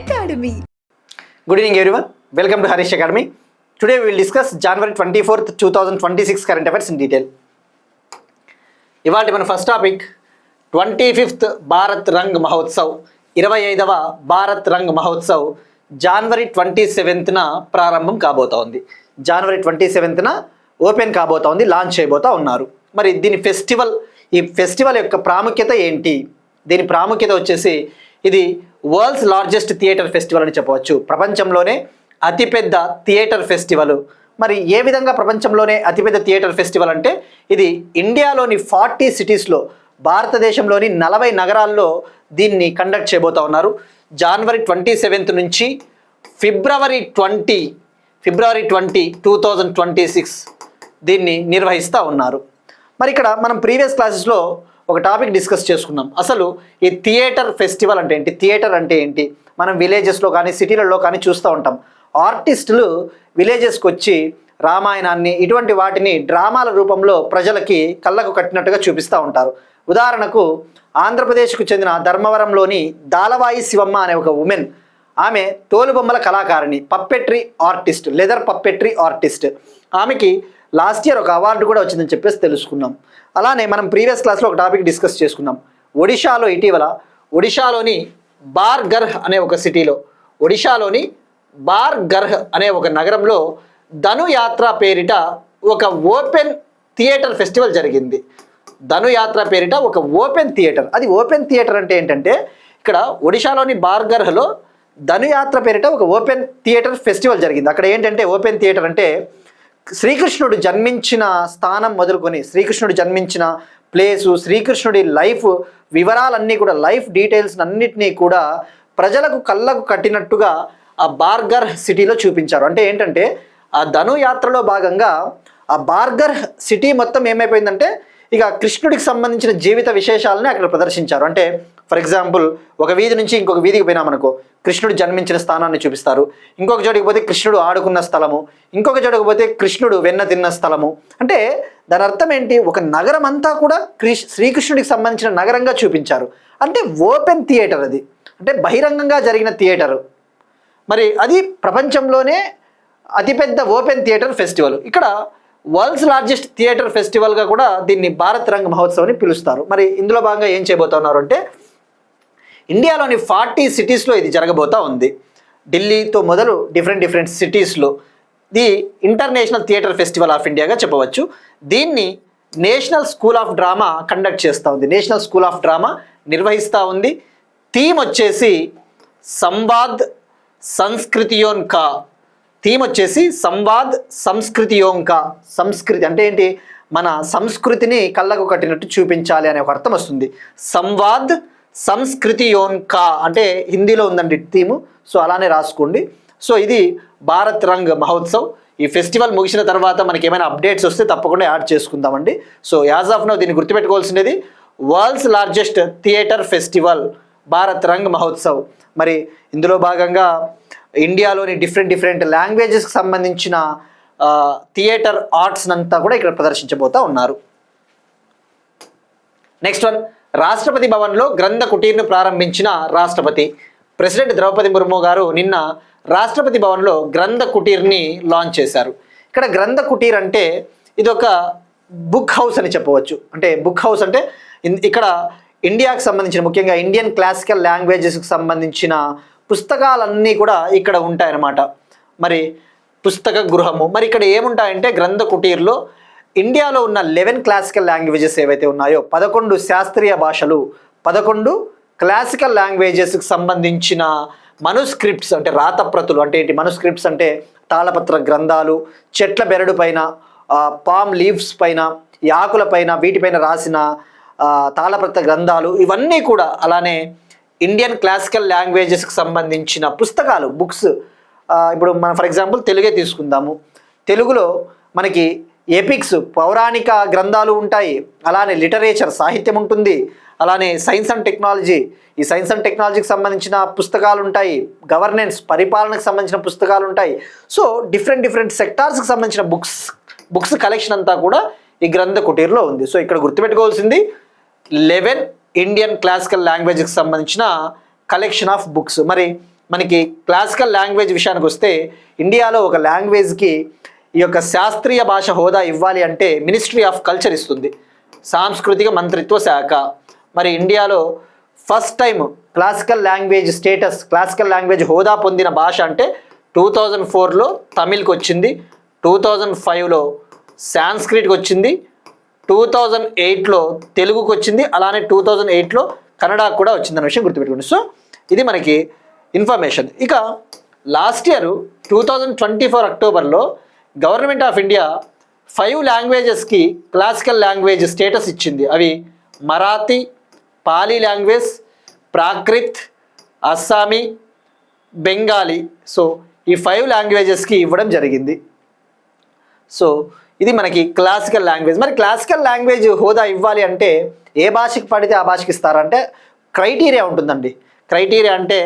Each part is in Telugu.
Academy. Good evening everyone. Welcome to Harish Academy. Today we will discuss January 24th, 2026 current affairs in detail. ఇవాళ మన first topic 25th Bharat Rang Mahotsav 25వ Bharat Rang Mahotsav జనవరి 27న ప్రారంభం కాబోతోంది. జనవరి 27న ఓపెన్ కాబోతోంది, లాంచ్ చేయబోతా ఉన్నారు. మరి దీని ఈ ఫెస్టివల్ యొక్క ప్రాముఖ్యత ఏంటి? దీని ప్రాముఖ్యత వచ్చేసి ఇది వరల్డ్స్ లార్జెస్ట్ థియేటర్ ఫెస్టివల్ అని చెప్పవచ్చు. ప్రపంచంలోనే అతిపెద్ద థియేటర్ ఫెస్టివల్. మరి ఏ విధంగా ప్రపంచంలోనే అతిపెద్ద థియేటర్ ఫెస్టివల్ అంటే ఇది ఇండియాలోని 40 సిటీస్లో, భారతదేశంలోని 40 నగరాల్లో దీన్ని కండక్ట్ చేయబోతా ఉన్నారు. జనవరి 27th నుంచి ఫిబ్రవరి 20, 2026 దీన్ని నిర్వహిస్తూ ఉన్నారు. మరి ఇక్కడ మనం ప్రీవియస్ క్లాసెస్లో ఒక టాపిక్ డిస్కస్ చేసుకున్నాం. అసలు ఈ థియేటర్ ఫెస్టివల్ అంటే ఏంటి, థియేటర్ అంటే ఏంటి? మనం విలేజెస్లో కానీ సిటీలలో కానీ చూస్తూ ఉంటాం. ఆర్టిస్టులు విలేజెస్కి వచ్చి రామాయణాన్ని ఇటువంటి వాటిని డ్రామాల రూపంలో ప్రజలకి కళ్ళకు కట్టినట్టుగా చూపిస్తూ ఉంటారు. ఉదాహరణకు ఆంధ్రప్రదేశ్కు చెందిన ధర్మవరంలోని దాలవాయి శివమ్మ అనే ఒక ఉమెన్, ఆమె తోలుబొమ్మల కళాకారిణి, puppetry artist, leather puppetry artist. ఆమెకి లాస్ట్ ఇయర్ ఒక అవార్డు కూడా వచ్చిందని చెప్పేసి తెలుసుకున్నాం. అలానే మనం ప్రీవియస్ క్లాస్లో ఒక టాపిక్ డిస్కస్ చేసుకున్నాం. ఒడిశాలో ఇటీవల ఒడిశాలోని బార్గర్హ్ అనే ఒక సిటీలో, ఒడిశాలోని బార్గర్హ్ అనే ఒక నగరంలో ధనుయాత్ర పేరిట ఒక ఓపెన్ థియేటర్ ఫెస్టివల్ జరిగింది. ధనుయాత్ర పేరిట ఒక ఓపెన్ థియేటర్. అది ఓపెన్ థియేటర్ అంటే ఏంటంటే ఇక్కడ ఒడిశాలోని బార్గర్హ్లో ధనుయాత్ర పేరిట ఒక ఓపెన్ థియేటర్ ఫెస్టివల్ జరిగింది. అక్కడ ఏంటంటే ఓపెన్ థియేటర్ అంటే శ్రీకృష్ణుడు జన్మించిన స్థానం మొదలుకొని శ్రీకృష్ణుడు జన్మించిన ప్లేసు, శ్రీకృష్ణుడి లైఫ్ వివరాలన్నీ కూడా, లైఫ్ డీటెయిల్స్ అన్నిటినీ కూడా ప్రజలకు కళ్ళకు కట్టినట్టుగా ఆ బార్గర్ సిటీలో చూపించారు. అంటే ఏంటంటే ఆ ధనుయాత్రలో భాగంగా ఆ బార్గర్ సిటీ మొత్తం ఏమైపోయిందంటే ఇక కృష్ణుడికి సంబంధించిన జీవిత విశేషాలని అక్కడ ప్రదర్శించారు. అంటే ఫర్ ఎగ్జాంపుల్ ఒక వీధి నుంచి ఇంకొక వీధికి పోయినామనుకో కృష్ణుడు జన్మించిన స్థానాన్ని చూపిస్తారు. ఇంకొక చోటుకి పోతే కృష్ణుడు ఆడుకున్న స్థలము, ఇంకొక చోటుకు పోతే కృష్ణుడు వెన్న తిన్న స్థలము. అంటే దాని అర్థం ఏంటి, ఒక నగరం అంతా కూడా శ్రీకృష్ణుడికి సంబంధించిన నగరంగా చూపించారు. అంటే ఓపెన్ థియేటర్, అది అంటే బహిరంగంగా జరిగిన థియేటర్. మరి అది ప్రపంచంలోనే అతిపెద్ద ఓపెన్ థియేటర్ ఫెస్టివల్. ఇక్కడ వరల్డ్స్ లార్జెస్ట్ థియేటర్ ఫెస్టివల్గా కూడా దీన్ని భారత్ రంగ్ మహోత్సవ్ అని పిలుస్తారు. మరి ఇందులో భాగంగా ఏం చేయబోతున్నారు అంటే ఇండియాలోని 40 సిటీస్లో ఇది జరగబోతా ఉంది. ఢిల్లీతో మొదలు డిఫరెంట్ సిటీస్లో ఇది ఇంటర్నేషనల్ థియేటర్ ఫెస్టివల్ ఆఫ్ ఇండియాగా చెప్పవచ్చు. దీన్ని national school of drama conduct చేస్తూ ఉంది. నేషనల్ స్కూల్ ఆఫ్ డ్రామా నిర్వహిస్తూ ఉంది. థీమ్ వచ్చేసి సంవాద్ సంస్కృతియోన్కా. థీమ్ వచ్చేసి సంవాద్ సంస్కృతియోంకా. సంస్కృతి అంటే ఏంటి, మన సంస్కృతిని కళ్ళకు కట్టినట్టు చూపించాలి అనే ఒక అర్థం వస్తుంది. సంవాద్ సంస్కృతియోన్కా అంటే హిందీలో ఉందండి థీము, సో అలానే రాసుకోండి. సో ఇది భారత్ రంగ్ మహోత్సవ్. ఈ ఫెస్టివల్ ముగిసిన తర్వాత మనకి ఏమైనా అప్డేట్స్ వస్తే తప్పకుండా యాడ్ చేసుకుందామండి. సో యాజ్ ఆఫ్ నౌ దీన్ని గుర్తుపెట్టుకోవాల్సినది world's largest theatre festival Bharat Rang Mahotsav. మరి ఇందులో భాగంగా ఇండియాలోని డిఫరెంట్ లాంగ్వేజెస్కి సంబంధించిన థియేటర్ ఆర్ట్స్ అంతా కూడా ఇక్కడ ప్రదర్శించబోతా ఉన్నారు. నెక్స్ట్ వన్, రాష్ట్రపతి భవన్లో గ్రంథ కుటీర్ను ప్రారంభించిన రాష్ట్రపతి. ప్రెసిడెంట్ ద్రౌపది ముర్ము గారు నిన్న రాష్ట్రపతి భవన్లో గ్రంథ కుటీర్ని లాంచ్ చేశారు. ఇక్కడ గ్రంథ కుటీర్ అంటే ఇది ఒక బుక్ హౌస్ అని చెప్పవచ్చు. అంటే బుక్ హౌస్ అంటే ఇక్కడ ఇండియాకి సంబంధించిన, ముఖ్యంగా ఇండియన్ క్లాసికల్ లాంగ్వేజెస్కి సంబంధించిన పుస్తకాలన్నీ కూడా ఇక్కడ ఉంటాయన్నమాట. మరి పుస్తక గృహము. మరి ఇక్కడ ఏముంటాయంటే గ్రంథ కుటీర్లో ఇండియాలో ఉన్న 11 క్లాసికల్ లాంగ్వేజెస్ ఏవైతే ఉన్నాయో 11 శాస్త్రీయ భాషలు, 11 క్లాసికల్ లాంగ్వేజెస్కి సంబంధించిన మనుస్క్రిప్ట్స్ అంటే రాతప్రతులు. అంటే ఏంటి మనుస్క్రిప్ట్స్ అంటే తాళపత్ర గ్రంథాలు, చెట్ల బెరడు పైన, పామ్ లీవ్స్ పైన, ఈ ఆకుల పైన, వీటిపైన రాసిన తాళపత్ర గ్రంథాలు, ఇవన్నీ కూడా. అలానే ఇండియన్ క్లాసికల్ లాంగ్వేజెస్కి సంబంధించిన పుస్తకాలు, బుక్స్. ఇప్పుడు మనం ఫర్ ఎగ్జాంపుల్ తెలుగే తీసుకుందాము. తెలుగులో మనకి ఎపిక్స్, పౌరాణిక గ్రంథాలు ఉంటాయి. అలానే లిటరేచర్, సాహిత్యం ఉంటుంది. అలానే సైన్స్ అండ్ టెక్నాలజీ, ఈ సైన్స్ అండ్ టెక్నాలజీకి సంబంధించిన పుస్తకాలు ఉంటాయి. గవర్నెన్స్, పరిపాలనకు సంబంధించిన పుస్తకాలు ఉంటాయి. సో డిఫరెంట్ సెక్టార్స్కి సంబంధించిన బుక్స్ కలెక్షన్ అంతా కూడా ఈ గ్రంథ కుటీర్లో ఉంది. సో ఇక్కడ గుర్తుపెట్టుకోవాల్సింది 11 ఇండియన్ క్లాసికల్ లాంగ్వేజ్కి సంబంధించిన కలెక్షన్ ఆఫ్ బుక్స్. మరి మనకి క్లాసికల్ లాంగ్వేజ్ విషయానికి వస్తే ఇండియాలో ఒక లాంగ్వేజ్కి ఈ యొక్క శాస్త్రీయ భాష హోదా ఇవ్వాలి అంటే మినిస్ట్రీ ఆఫ్ కల్చర్ ఇస్తుంది, సాంస్కృతిక మంత్రిత్వ శాఖ. మరి ఇండియాలో first time classical language status, classical language హోదా పొందిన భాష అంటే 2004లో తమిళ్కి వచ్చింది, 2005లో సాంస్క్రిట్కి వచ్చింది, 2008లో తెలుగుకి వచ్చింది, అలానే 2008లో కన్నడకు కూడా వచ్చిందన్న విషయం గుర్తుపెట్టుకోండి. సో ఇది మనకి ఇన్ఫర్మేషన్. ఇక లాస్ట్ ఇయర్ 2024 అక్టోబర్లో గవర్నమెంట్ ఆఫ్ ఇండియా 5 లాంగ్వేజెస్కి క్లాసికల్ లాంగ్వేజ్ స్టేటస్ ఇచ్చింది. అవి మరాఠీ, పాలీ లాంగ్వేజ్, ప్రాకృత్, అస్సామీ, బెంగాలీ. సో ఈ 5 లాంగ్వేజెస్కి ఇవ్వడం జరిగింది. సో ఇది మనకి క్లాసికల్ లాంగ్వేజ్. మరి క్లాసికల్ లాంగ్వేజ్ హోదా ఇవ్వాలి అంటే ఏ భాషకి పడితే ఆ భాషకి ఇస్తారంటే క్రైటీరియా ఉంటుందండి. క్రైటీరియా అంటే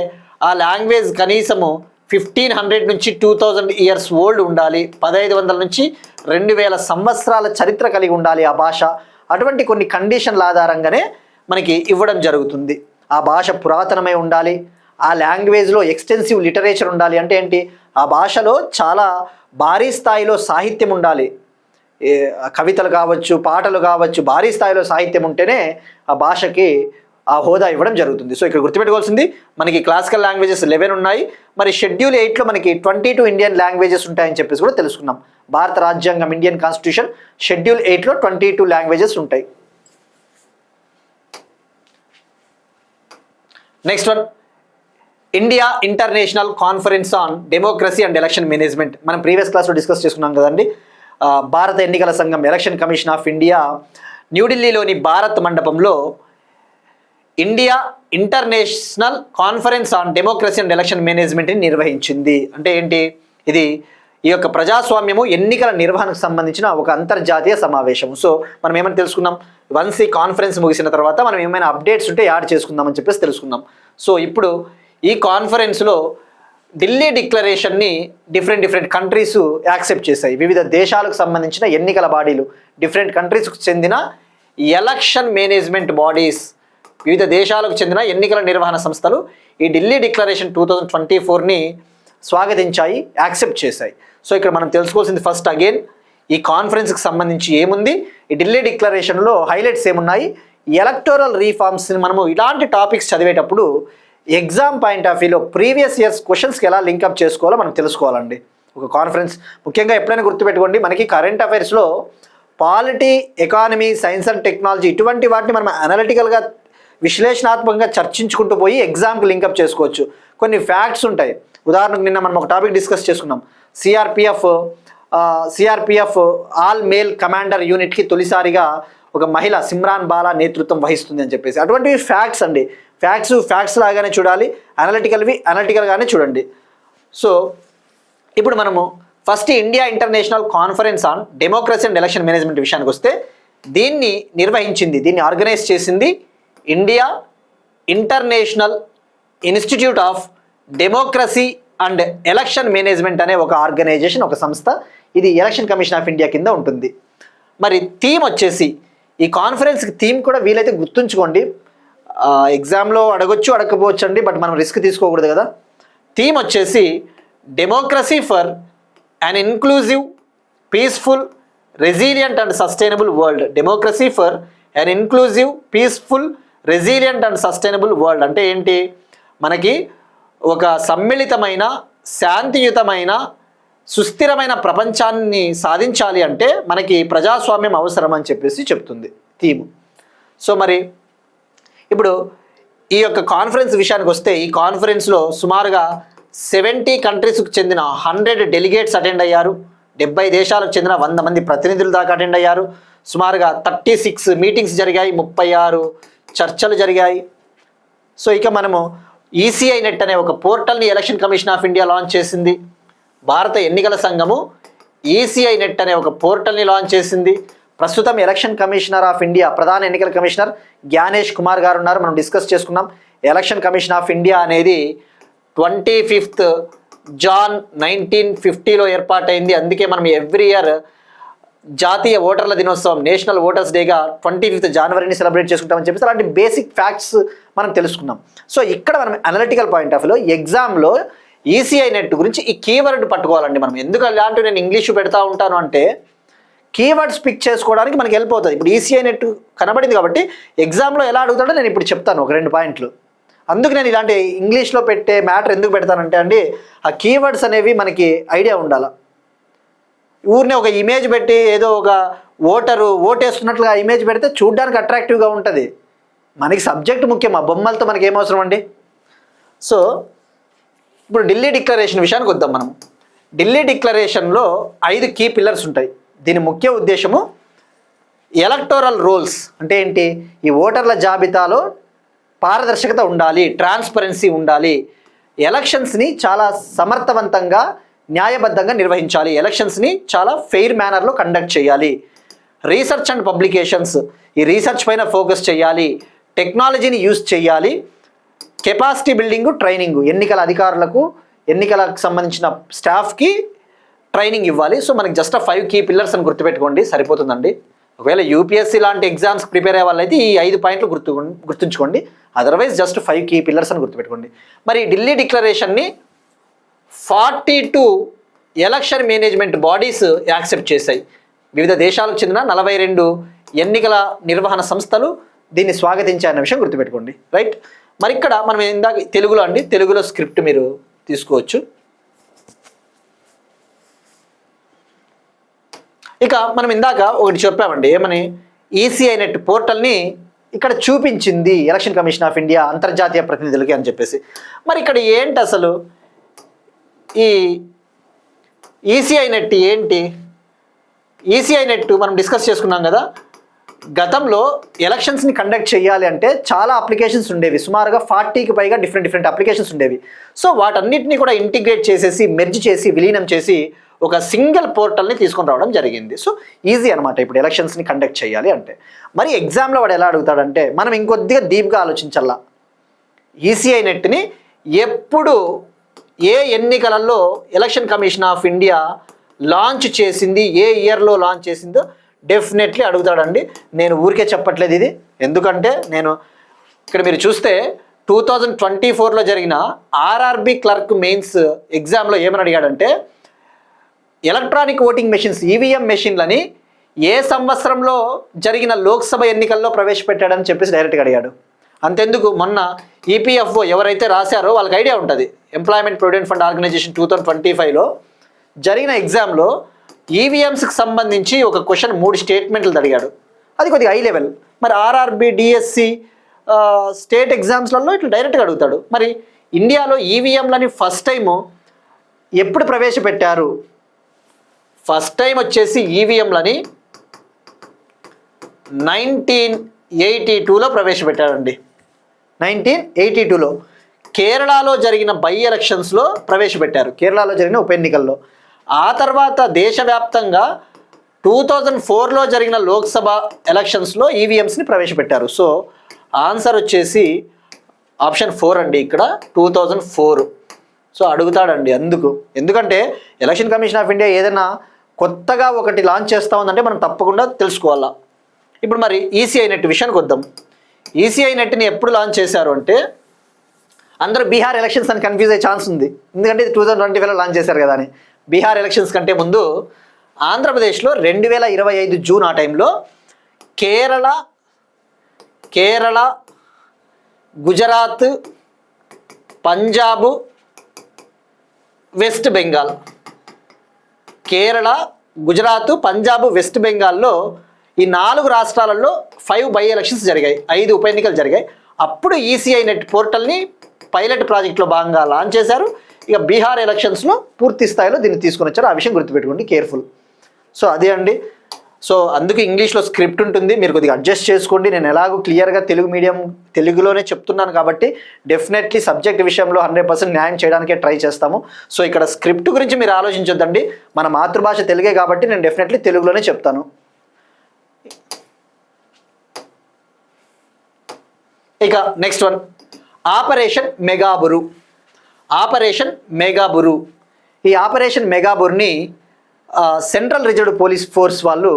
ఆ లాంగ్వేజ్ కనీసము 1500 నుంచి 2000 ఇయర్స్ ఓల్డ్ ఉండాలి, 1500 నుంచి 2000 సంవత్సరాల చరిత్ర కలిగి ఉండాలి ఆ భాష. అటువంటి కొన్ని కండిషన్ల ఆధారంగానే మనకి ఇవ్వడం జరుగుతుంది. ఆ భాష పురాతనమై ఉండాలి, ఆ లాంగ్వేజ్లో ఎక్స్టెన్సివ్ లిటరేచర్ ఉండాలి. అంటే ఏంటి, ఆ భాషలో చాలా భారీ స్థాయిలో సాహిత్యం ఉండాలి, కవితలు కావచ్చు, పాటలు కావచ్చు, భారీ స్థాయిలో సాహిత్యం ఉంటేనే ఆ భాషకి ఆ హోదా ఇవ్వడం జరుగుతుంది. సో ఇక్కడ గుర్తుపెట్టుకోవాల్సింది మనకి క్లాసికల్ లాంగ్వేజెస్ 11 ఉన్నాయి. మరి షెడ్యూల్ 8లో మనకి 22 ఇండియన్ లాంగ్వేజెస్ ఉంటాయని చెప్పేసి కూడా తెలుసుకున్నాం. భారత రాజ్యాంగం, ఇండియన్ కాన్స్టిట్యూషన్ షెడ్యూల్ 8లో 22 లాంగ్వేజెస్ ఉంటాయి. Next one, India International Conference on Democracy and election management. మనం ప్రీవియస్ క్లాస్లో డిస్కస్ చేసుకున్నాం కదండి. భారత ఎన్నికల సంఘం, ఎలక్షన్ కమిషన్ ఆఫ్ ఇండియా న్యూఢిల్లీలోని భారత్ మండపంలో India International Conference on Democracy and election మేనేజ్మెంట్ని నిర్వహించింది. అంటే ఏంటి, ఇది ఈ యొక్క ప్రజాస్వామ్యము, ఎన్నికల నిర్వహణకు సంబంధించిన ఒక అంతర్జాతీయ సమావేశం. సో మనం ఏమని తెలుసుకున్నాం, వన్స్ ఈ కాన్ఫరెన్స్ ముగిసిన తర్వాత మనం ఏమైనా అప్డేట్స్ ఉంటే యాడ్ చేసుకుందామని చెప్పేసి తెలుసుకున్నాం. సో ఇప్పుడు ఈ కాన్ఫరెన్స్లో ఢిల్లీ డిక్లరేషన్ని డిఫరెంట్ కంట్రీస్ యాక్సెప్ట్ చేశాయి. వివిధ దేశాలకు సంబంధించిన ఎన్నికల బాడీలు, డిఫరెంట్ కంట్రీస్కు చెందిన ఎలక్షన్ మేనేజ్మెంట్ బాడీస్, వివిధ దేశాలకు చెందిన ఎన్నికల నిర్వహణ సంస్థలు ఈ ఢిల్లీ డిక్లరేషన్ 2024ని స్వాగతించాయి, యాక్సెప్ట్ చేశాయి. సో ఇక్కడ మనం తెలుసుకోవాల్సింది ఫస్ట్ అగైన్ ఈ కాన్ఫరెన్స్కి సంబంధించి ఏముంది, ఈ ఢిల్లీ డిక్లరేషన్లో హైలైట్స్ ఏమున్నాయి, ఎలక్టోరల్ రీఫార్మ్స్ని మనము ఇలాంటి టాపిక్స్ చదివేటప్పుడు ఎగ్జామ్ పాయింట్ ఆఫ్ వ్యూలో ప్రీవియస్ ఇయర్స్ క్వశ్చన్స్కి ఎలా లింకప్ చేసుకోవాలో మనం తెలుసుకోవాలండి. ఒక కాన్ఫరెన్స్ ముఖ్యంగా ఎప్పుడైనా గుర్తుపెట్టుకోండి, మనకి కరెంట్ అఫైర్స్లో polity, economy, science and technology ఇటువంటి వాటిని మనం అనలిటికల్గా విశ్లేషణాత్మకంగా చర్చించుకుంటూ పోయి ఎగ్జామ్కి లింకప్ చేసుకోవచ్చు. కొన్ని ఫ్యాక్ట్స్ ఉంటాయి. ఉదాహరణకు నిన్న మనం ఒక టాపిక్ డిస్కస్ చేసుకున్నాం, సిఆర్పిఎఫ్ ఆల్ మేల్ కమాండర్ యూనిట్కి తొలిసారిగా ఒక మహిళ సిమ్రాన్ బాలా నేతృత్వం వహిస్తుంది అని చెప్పేసి. అటువంటివి ఫ్యాక్ట్స్ అండి. ఫ్యాక్ట్స్ లాగానే చూడాలి, అనలిటికల్గానే చూడండి. సో ఇప్పుడు మనము first India International Conference on Democracy and election management విషయానికి వస్తే దీన్ని ఆర్గనైజ్ చేసింది India international institute of democracy and election management అనే ఒక ఆర్గనైజేషన్, ఒక సంస్థ. ఇది ఎలక్షన్ కమిషన్ ఆఫ్ ఇండియా కింద ఉంటుంది. మరి థీమ్ వచ్చేసి, ఈ కాన్ఫరెన్స్కి థీమ్ కూడా వీలైతే గుర్తుంచుకోండి, ఎగ్జామ్లో అడగొచ్చు అడగకపోవచ్చు అండి, బట్ మనం రిస్క్ తీసుకోకూడదు కదా. థీమ్ వచ్చేసి democracy for an inclusive, peaceful, resilient and sustainable world. Democracy for an inclusive, peaceful, resilient and sustainable world అంటే ఏంటి, మనకి ఒక సమ్మిళితమైన, శాంతియుతమైన, సుస్థిరమైన ప్రపంచాన్ని సాధించాలి అంటే మనకి ప్రజాస్వామ్యం అవసరం అని చెప్పేసి చెప్తుంది థీమ్. సో మరి ఇప్పుడు ఈ యొక్క కాన్ఫరెన్స్ విషయానికి వస్తే, ఈ కాన్ఫరెన్స్లో సుమారుగా 70 కంట్రీస్కి చెందిన 100 డెలిగేట్స్ అటెండ్ అయ్యారు. 70 దేశాలకు చెందిన 100 మంది ప్రతినిధులు దాకా అటెండ్ అయ్యారు. సుమారుగా 36 మీటింగ్స్ జరిగాయి, 36 చర్చలు జరిగాయి. సో ఇక మనము ఈసీఐ నెట్ అనే ఒక పోర్టల్ని election commission of India launch చేసింది. భారత ఎన్నికల సంఘము ఈసీఐ నెట్ అనే ఒక పోర్టల్ని లాంచ్ చేసింది. ప్రస్తుతం ఎలక్షన్ కమిషనర్ ఆఫ్ ఇండియా, ప్రధాన ఎన్నికల కమిషనర్ జ్ఞానేష్ కుమార్ గారు ఉన్నారు. మనం డిస్కస్ చేసుకున్నాం. ఎలక్షన్ కమిషన్ ఆఫ్ ఇండియా అనేది 25 జాన్ 1950లో ఏర్పాటైంది. అందుకే మనం ఎవ్రీ ఇయర్ జాతీయ ఓటర్ల దినోత్సవం నేషనల్ ఓటర్స్ డేగా 25th జనవరిని సెలబ్రేట్ చేసుకుంటామని చెప్పేసి అలాంటి బేసిక్ ఫ్యాక్ట్స్ మనం తెలుసుకున్నాం. సో ఇక్కడ మనం అనలిటికల్ పాయింట్ ఆఫ్ వ్యూలో ఎగ్జామ్లో ఈసీఐ నెట్ గురించి ఈ కీవర్డ్ పట్టుకోవాలండి. మనం ఎందుకు అలాంటి నేను ఇంగ్లీషు పెడతా ఉంటాను అంటే కీవర్డ్స్ పిక్ చేసుకోవడానికి మనకి హెల్ప్ అవుతుంది. ఇప్పుడు ఈసీఐ నెట్ కనబడింది కాబట్టి ఎగ్జామ్లో ఎలా అడుగుతాడో నేను ఇప్పుడు చెప్తాను ఒక 2 పాయింట్లు. అందుకు నేను ఇలాంటి ఇంగ్లీష్లో పెట్టే మ్యాటర్ ఎందుకు పెడతానంటే అండి ఆ కీవర్డ్స్ అనేవి మనకి ఐడియా ఉండాలి. ఊరినే ఒక ఇమేజ్ పెట్టి ఏదో ఒక ఓటేస్తున్నట్లుగా ఇమేజ్ పెడితే చూడ్డానికి అట్రాక్టివ్గా ఉంటుంది. మనకి సబ్జెక్ట్ ముఖ్యం, ఆ బొమ్మలతో మనకి ఏమవసరం అండి. సో ఇప్పుడు ఢిల్లీ డిక్లరేషన్ విషయానికి వద్దాం. మనం ఢిల్లీ డిక్లరేషన్లో 5 కీ పిల్లర్స్ ఉంటాయి. దీని ముఖ్య ఉద్దేశము ఎలక్టోరల్ రోల్స్ అంటే ఏంటి, ఈ ఓటర్ల జాబితాలో పారదర్శకత ఉండాలి, ట్రాన్స్పరెన్సీ ఉండాలి, ఎలక్షన్స్ని చాలా సమర్థవంతంగా న్యాయబద్ధంగా నిర్వహించాలి, ఎలక్షన్స్ని చాలా ఫెయిర్ మేనర్లో కండక్ట్ చేయాలి, రీసెర్చ్ అండ్ పబ్లికేషన్స్ ఈ రీసెర్చ్ పైన ఫోకస్ చేయాలి, టెక్నాలజీని యూజ్ చేయాలి, కెపాసిటీ బిల్డింగ్ ట్రైనింగ్ ఎన్నికల అధికారులకు ఎన్నికలకు సంబంధించిన స్టాఫ్కి ట్రైనింగ్ ఇవ్వాలి. సో మనకి జస్ట్ 5 కీ పిల్లర్స్ అని గుర్తుపెట్టుకోండి సరిపోతుందండి. ఒకవేళ యూపీఎస్సీ లాంటి ఎగ్జామ్స్ ప్రిపేర్ అయ్యే వాళ్ళైతే ఈ 5 పాయింట్లు గుర్తుంచుకోండి. అదర్వైజ్ జస్ట్ 5 కీ పిల్లర్స్ అని గుర్తుపెట్టుకోండి. మరి ఢిల్లీ డిక్లరేషన్ని 42 ఎలక్షన్ మేనేజ్మెంట్ బాడీస్ యాక్సెప్ట్ చేశాయి. వివిధ దేశాలకు చెందిన 42 ఎన్నికల నిర్వహణ సంస్థలు దీన్ని స్వాగతించాయన్న విషయం గుర్తుపెట్టుకోండి. రైట్. మరి ఇక్కడ మనం ఇందాక తెలుగులో స్క్రిప్ట్ మీరు తీసుకోవచ్చు. ఇక మనం ఇందాక ఒకటి చెప్పామండి, ఏమని ఈసీఐ నెట్ పోర్టల్ని ఇక్కడ చూపించింది ఎలక్షన్ కమిషన్ ఆఫ్ ఇండియా అంతర్జాతీయ ప్రతినిధులకి అని చెప్పేసి. మరి ఇక్కడ ఏంటి అసలు ఈ ఈసీఐ నెట్ ఏంటి? ఈసీఐ నెట్ మనం డిస్కస్ చేసుకున్నాం కదా, గతంలో ఎలక్షన్స్ని కండక్ట్ చేయాలి అంటే చాలా అప్లికేషన్స్ ఉండేవి, సుమారుగా 40కి పైగా డిఫరెంట్ అప్లికేషన్స్ ఉండేవి. సో వాటన్నిటిని కూడా ఇంటిగ్రేట్ చేసేసి మెర్జ్ చేసి విలీనం చేసి ఒక సింగిల్ పోర్టల్ని తీసుకొని రావడం జరిగింది. సో ఈజీ అనమాట ఇప్పుడు ఎలక్షన్స్ని కండక్ట్ చేయాలి అంటే. మరి ఎగ్జామ్లో వాడు ఎలా అడుగుతాడంటే మనం ఇంకొద్దిగా డీప్గా ఆలోచించాలా. ఈసీఐ నెట్ని ఎప్పుడు ఏ ఎన్నికలలో election commission of India launch చేసింది, ఏ ఇయర్లో లాంచ్ చేసిందో డెఫినెట్లీ అడుగుతాడండి. నేను ఊరికే చెప్పట్లేదు ఇది, ఎందుకంటే నేను ఇక్కడ మీరు చూస్తే 2024లో జరిగిన ఆర్ఆర్బి క్లర్క్ మెయిన్స్ ఎగ్జామ్లో ఏమని అడిగాడంటే ఎలక్ట్రానిక్ ఓటింగ్ మెషిన్స్ ఈవీఎం మెషిన్లని ఏ సంవత్సరంలో జరిగిన లోక్సభ ఎన్నికల్లో ప్రవేశపెట్టాడని చెప్పేసి డైరెక్ట్గా అడిగాడు. అంతెందుకు మొన్న ఈపీఎఫ్ఓ ఎవరైతే రాశారో వాళ్ళకి ఐడియా ఉంటుంది. ఎంప్లాయ్మెంట్ ప్రొవిడెంట్ ఫండ్ ఆర్గనైజేషన్ 2025లో జరిగిన ఎగ్జామ్లో ఈవీఎంస్కి సంబంధించి ఒక క్వశ్చన్ 3 స్టేట్మెంట్లు అడిగాడు. అది కొద్దిగా హై లెవెల్. మరి ఆర్ఆర్బి డిఎస్సి స్టేట్ ఎగ్జామ్స్లలో ఇట్లా డైరెక్ట్గా అడుగుతాడు. మరి ఇండియాలో ఈవీఎంలని ఫస్ట్ టైము ఎప్పుడు ప్రవేశపెట్టారు? ఫస్ట్ టైం వచ్చేసి ఈవీఎంలని 1982లో ప్రవేశపెట్టారండి. 1982లో కేరళలో జరిగిన బై ఎలక్షన్స్లో ప్రవేశపెట్టారు, కేరళలో జరిగిన ఉప ఎన్నికల్లో. ఆ తర్వాత దేశవ్యాప్తంగా 2004లో జరిగిన లోక్సభ ఎలక్షన్స్లో ఈవీఎంస్ని ప్రవేశపెట్టారు. సో ఆన్సర్ వచ్చేసి ఆప్షన్ 4 అండి, ఇక్కడ 2004. సో అడుగుతాడండి ఎందుకంటే ఎలక్షన్ కమిషన్ ఆఫ్ ఇండియా ఏదైనా కొత్తగా ఒకటి లాంచ్ చేస్తూ ఉందంటే మనం తప్పకుండా తెలుసుకోవాలా. ఇప్పుడు మరి ఈసీఐ నెట్ విషయానికి వద్దాం. ఈసీఐ నెట్ని ఎప్పుడు లాంచ్ చేశారు అంటే అందరూ బీహార్ ఎలక్షన్స్ అని కన్ఫ్యూజ్ అయ్యే ఛాన్స్ ఉంది, ఎందుకంటే 2025లో లాంచ్ చేశారు కదా అని. బీహార్ ఎలక్షన్స్ కంటే ముందు ఆంధ్రప్రదేశ్లో 2025 జూన్ ఆ టైంలో కేరళ, గుజరాత్, పంజాబ్, వెస్ట్ బెంగాల్, కేరళ, గుజరాత్, పంజాబ్, వెస్ట్ బెంగాల్లో ఈ 4 రాష్ట్రాలలో 5 బై ఎలక్షన్స్ జరిగాయి, 5 ఉప ఎన్నికలు జరిగాయి. అప్పుడు ఈసీఐ నెట్ పోర్టల్ని పైలట్ ప్రాజెక్ట్లో భాగంగా లాంచ్ చేశారు. ఇక బీహార్ ఎలక్షన్స్లో పూర్తి స్థాయిలో దీన్ని తీసుకొని వచ్చారు. ఆ విషయం గుర్తుపెట్టుకోండి, కేర్ఫుల్. సో అదే అండి. సో అందుకే ఇంగ్లీష్లో స్క్రిప్ట్ ఉంటుంది, మీరు కొద్దిగా అడ్జస్ట్ చేసుకోండి. నేను ఎలాగో క్లియర్గా తెలుగులోనే చెప్తున్నాను కాబట్టి డెఫినెట్లీ సబ్జెక్ట్ విషయంలో 100% న్యాయం చేయడానికే ట్రై చేస్తాము. సో ఇక్కడ స్క్రిప్ట్ గురించి మీరు ఆలోచించొద్దండి, మన మాతృభాష తెలుగే కాబట్టి నేను డెఫినెట్లీ తెలుగులోనే చెప్తాను. ఇక నెక్స్ట్ వన్, ఆపరేషన్ మెగాబురు. ఈ ఆపరేషన్ మెగాబుర్ని సెంట్రల్ రిజర్వ్ పోలీస్ ఫోర్స్ వాళ్ళు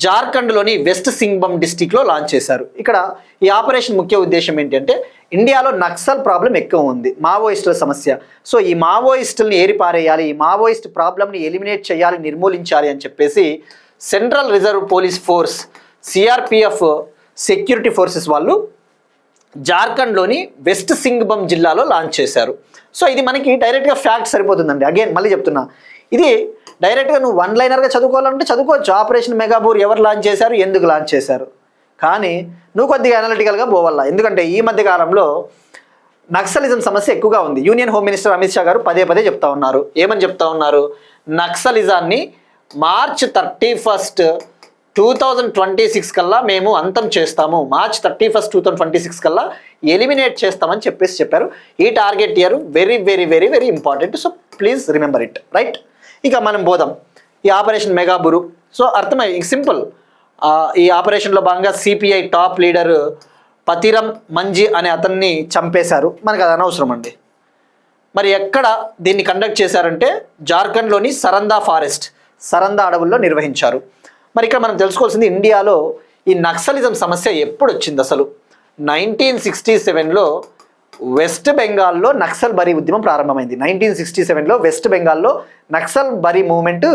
జార్ఖండ్లోని వెస్ట్ సింగ్బమ్ డిస్టిక్లో లాంచ్ చేశారు. ఇక్కడ ఈ ఆపరేషన్ ముఖ్య ఉద్దేశం ఏంటంటే ఇండియాలో నక్సల్ ప్రాబ్లం ఎక్కువ ఉంది, మావోయిస్టుల సమస్య. సో ఈ మావోయిస్టుల్ని ఏరిపారేయాలి, ఈ మావోయిస్ట్ ప్రాబ్లమ్ని ఎలిమినేట్ చేయాలి, నిర్మూలించాలి అని చెప్పేసి central reserve police force CRPF security forces వాళ్ళు జార్ఖండ్లోని వెస్ట్ సింగ్బమ్ జిల్లాలో లాంచ్ చేశారు. సో ఇది మనకి డైరెక్ట్గా ఫ్యాక్ట్ సరిపోతుందండి. అగైన్ మళ్ళీ చెప్తున్నా, ఇది డైరెక్ట్గా నువ్వు వన్ లైనర్గా చదువుకోవాలంటే చదువుకోవచ్చు. ఆపరేషన్ మెగాబూర్ ఎవరు లాంచ్ చేశారు, ఎందుకు లాంచ్ చేశారు, కానీ నువ్వు కొద్దిగా అనలిటికల్గా పోవాలా. ఎందుకంటే ఈ మధ్య కాలంలో నక్సలిజం సమస్య ఎక్కువగా ఉంది. Union home minister Amit Shah గారు పదే పదే చెప్తా ఉన్నారు. ఏమని చెప్తా ఉన్నారు? నక్సలిజాన్ని March 31, 2026 కల్లా మేము అంతం చేస్తాము, March 31, 2026 కల్లా ఎలిమినేట్ చేస్తామని చెప్పారు. ఈ target year very very very very important. So please remember it, right? ఇక మనం పోదాం ఈ ఆపరేషన్ మెగాబురు. సో అర్థమై సింపుల్. ఈ ఆపరేషన్లో భాగంగా సిపిఐ టాప్ లీడర్ పతిరం మంజీ అనే అతన్ని చంపేశారు. మనకు అది అనవసరం అండి. మరి ఎక్కడ దీన్ని కండక్ట్ చేశారంటే జార్ఖండ్లోని సరందా అడవుల్లో నిర్వహించారు. మరి ఇక్కడ మనం తెలుసుకోవాల్సింది, ఇండియాలో ఈ నక్సలిజం సమస్య ఎప్పుడు వచ్చింది అసలు? 1967లో వెస్ట్ బెంగాల్లో నక్సల్ బరీ ఉద్యమం ప్రారంభమైంది. 1967లో వెస్ట్ బెంగాల్లో నక్సల్ బరీ మూవ్మెంట్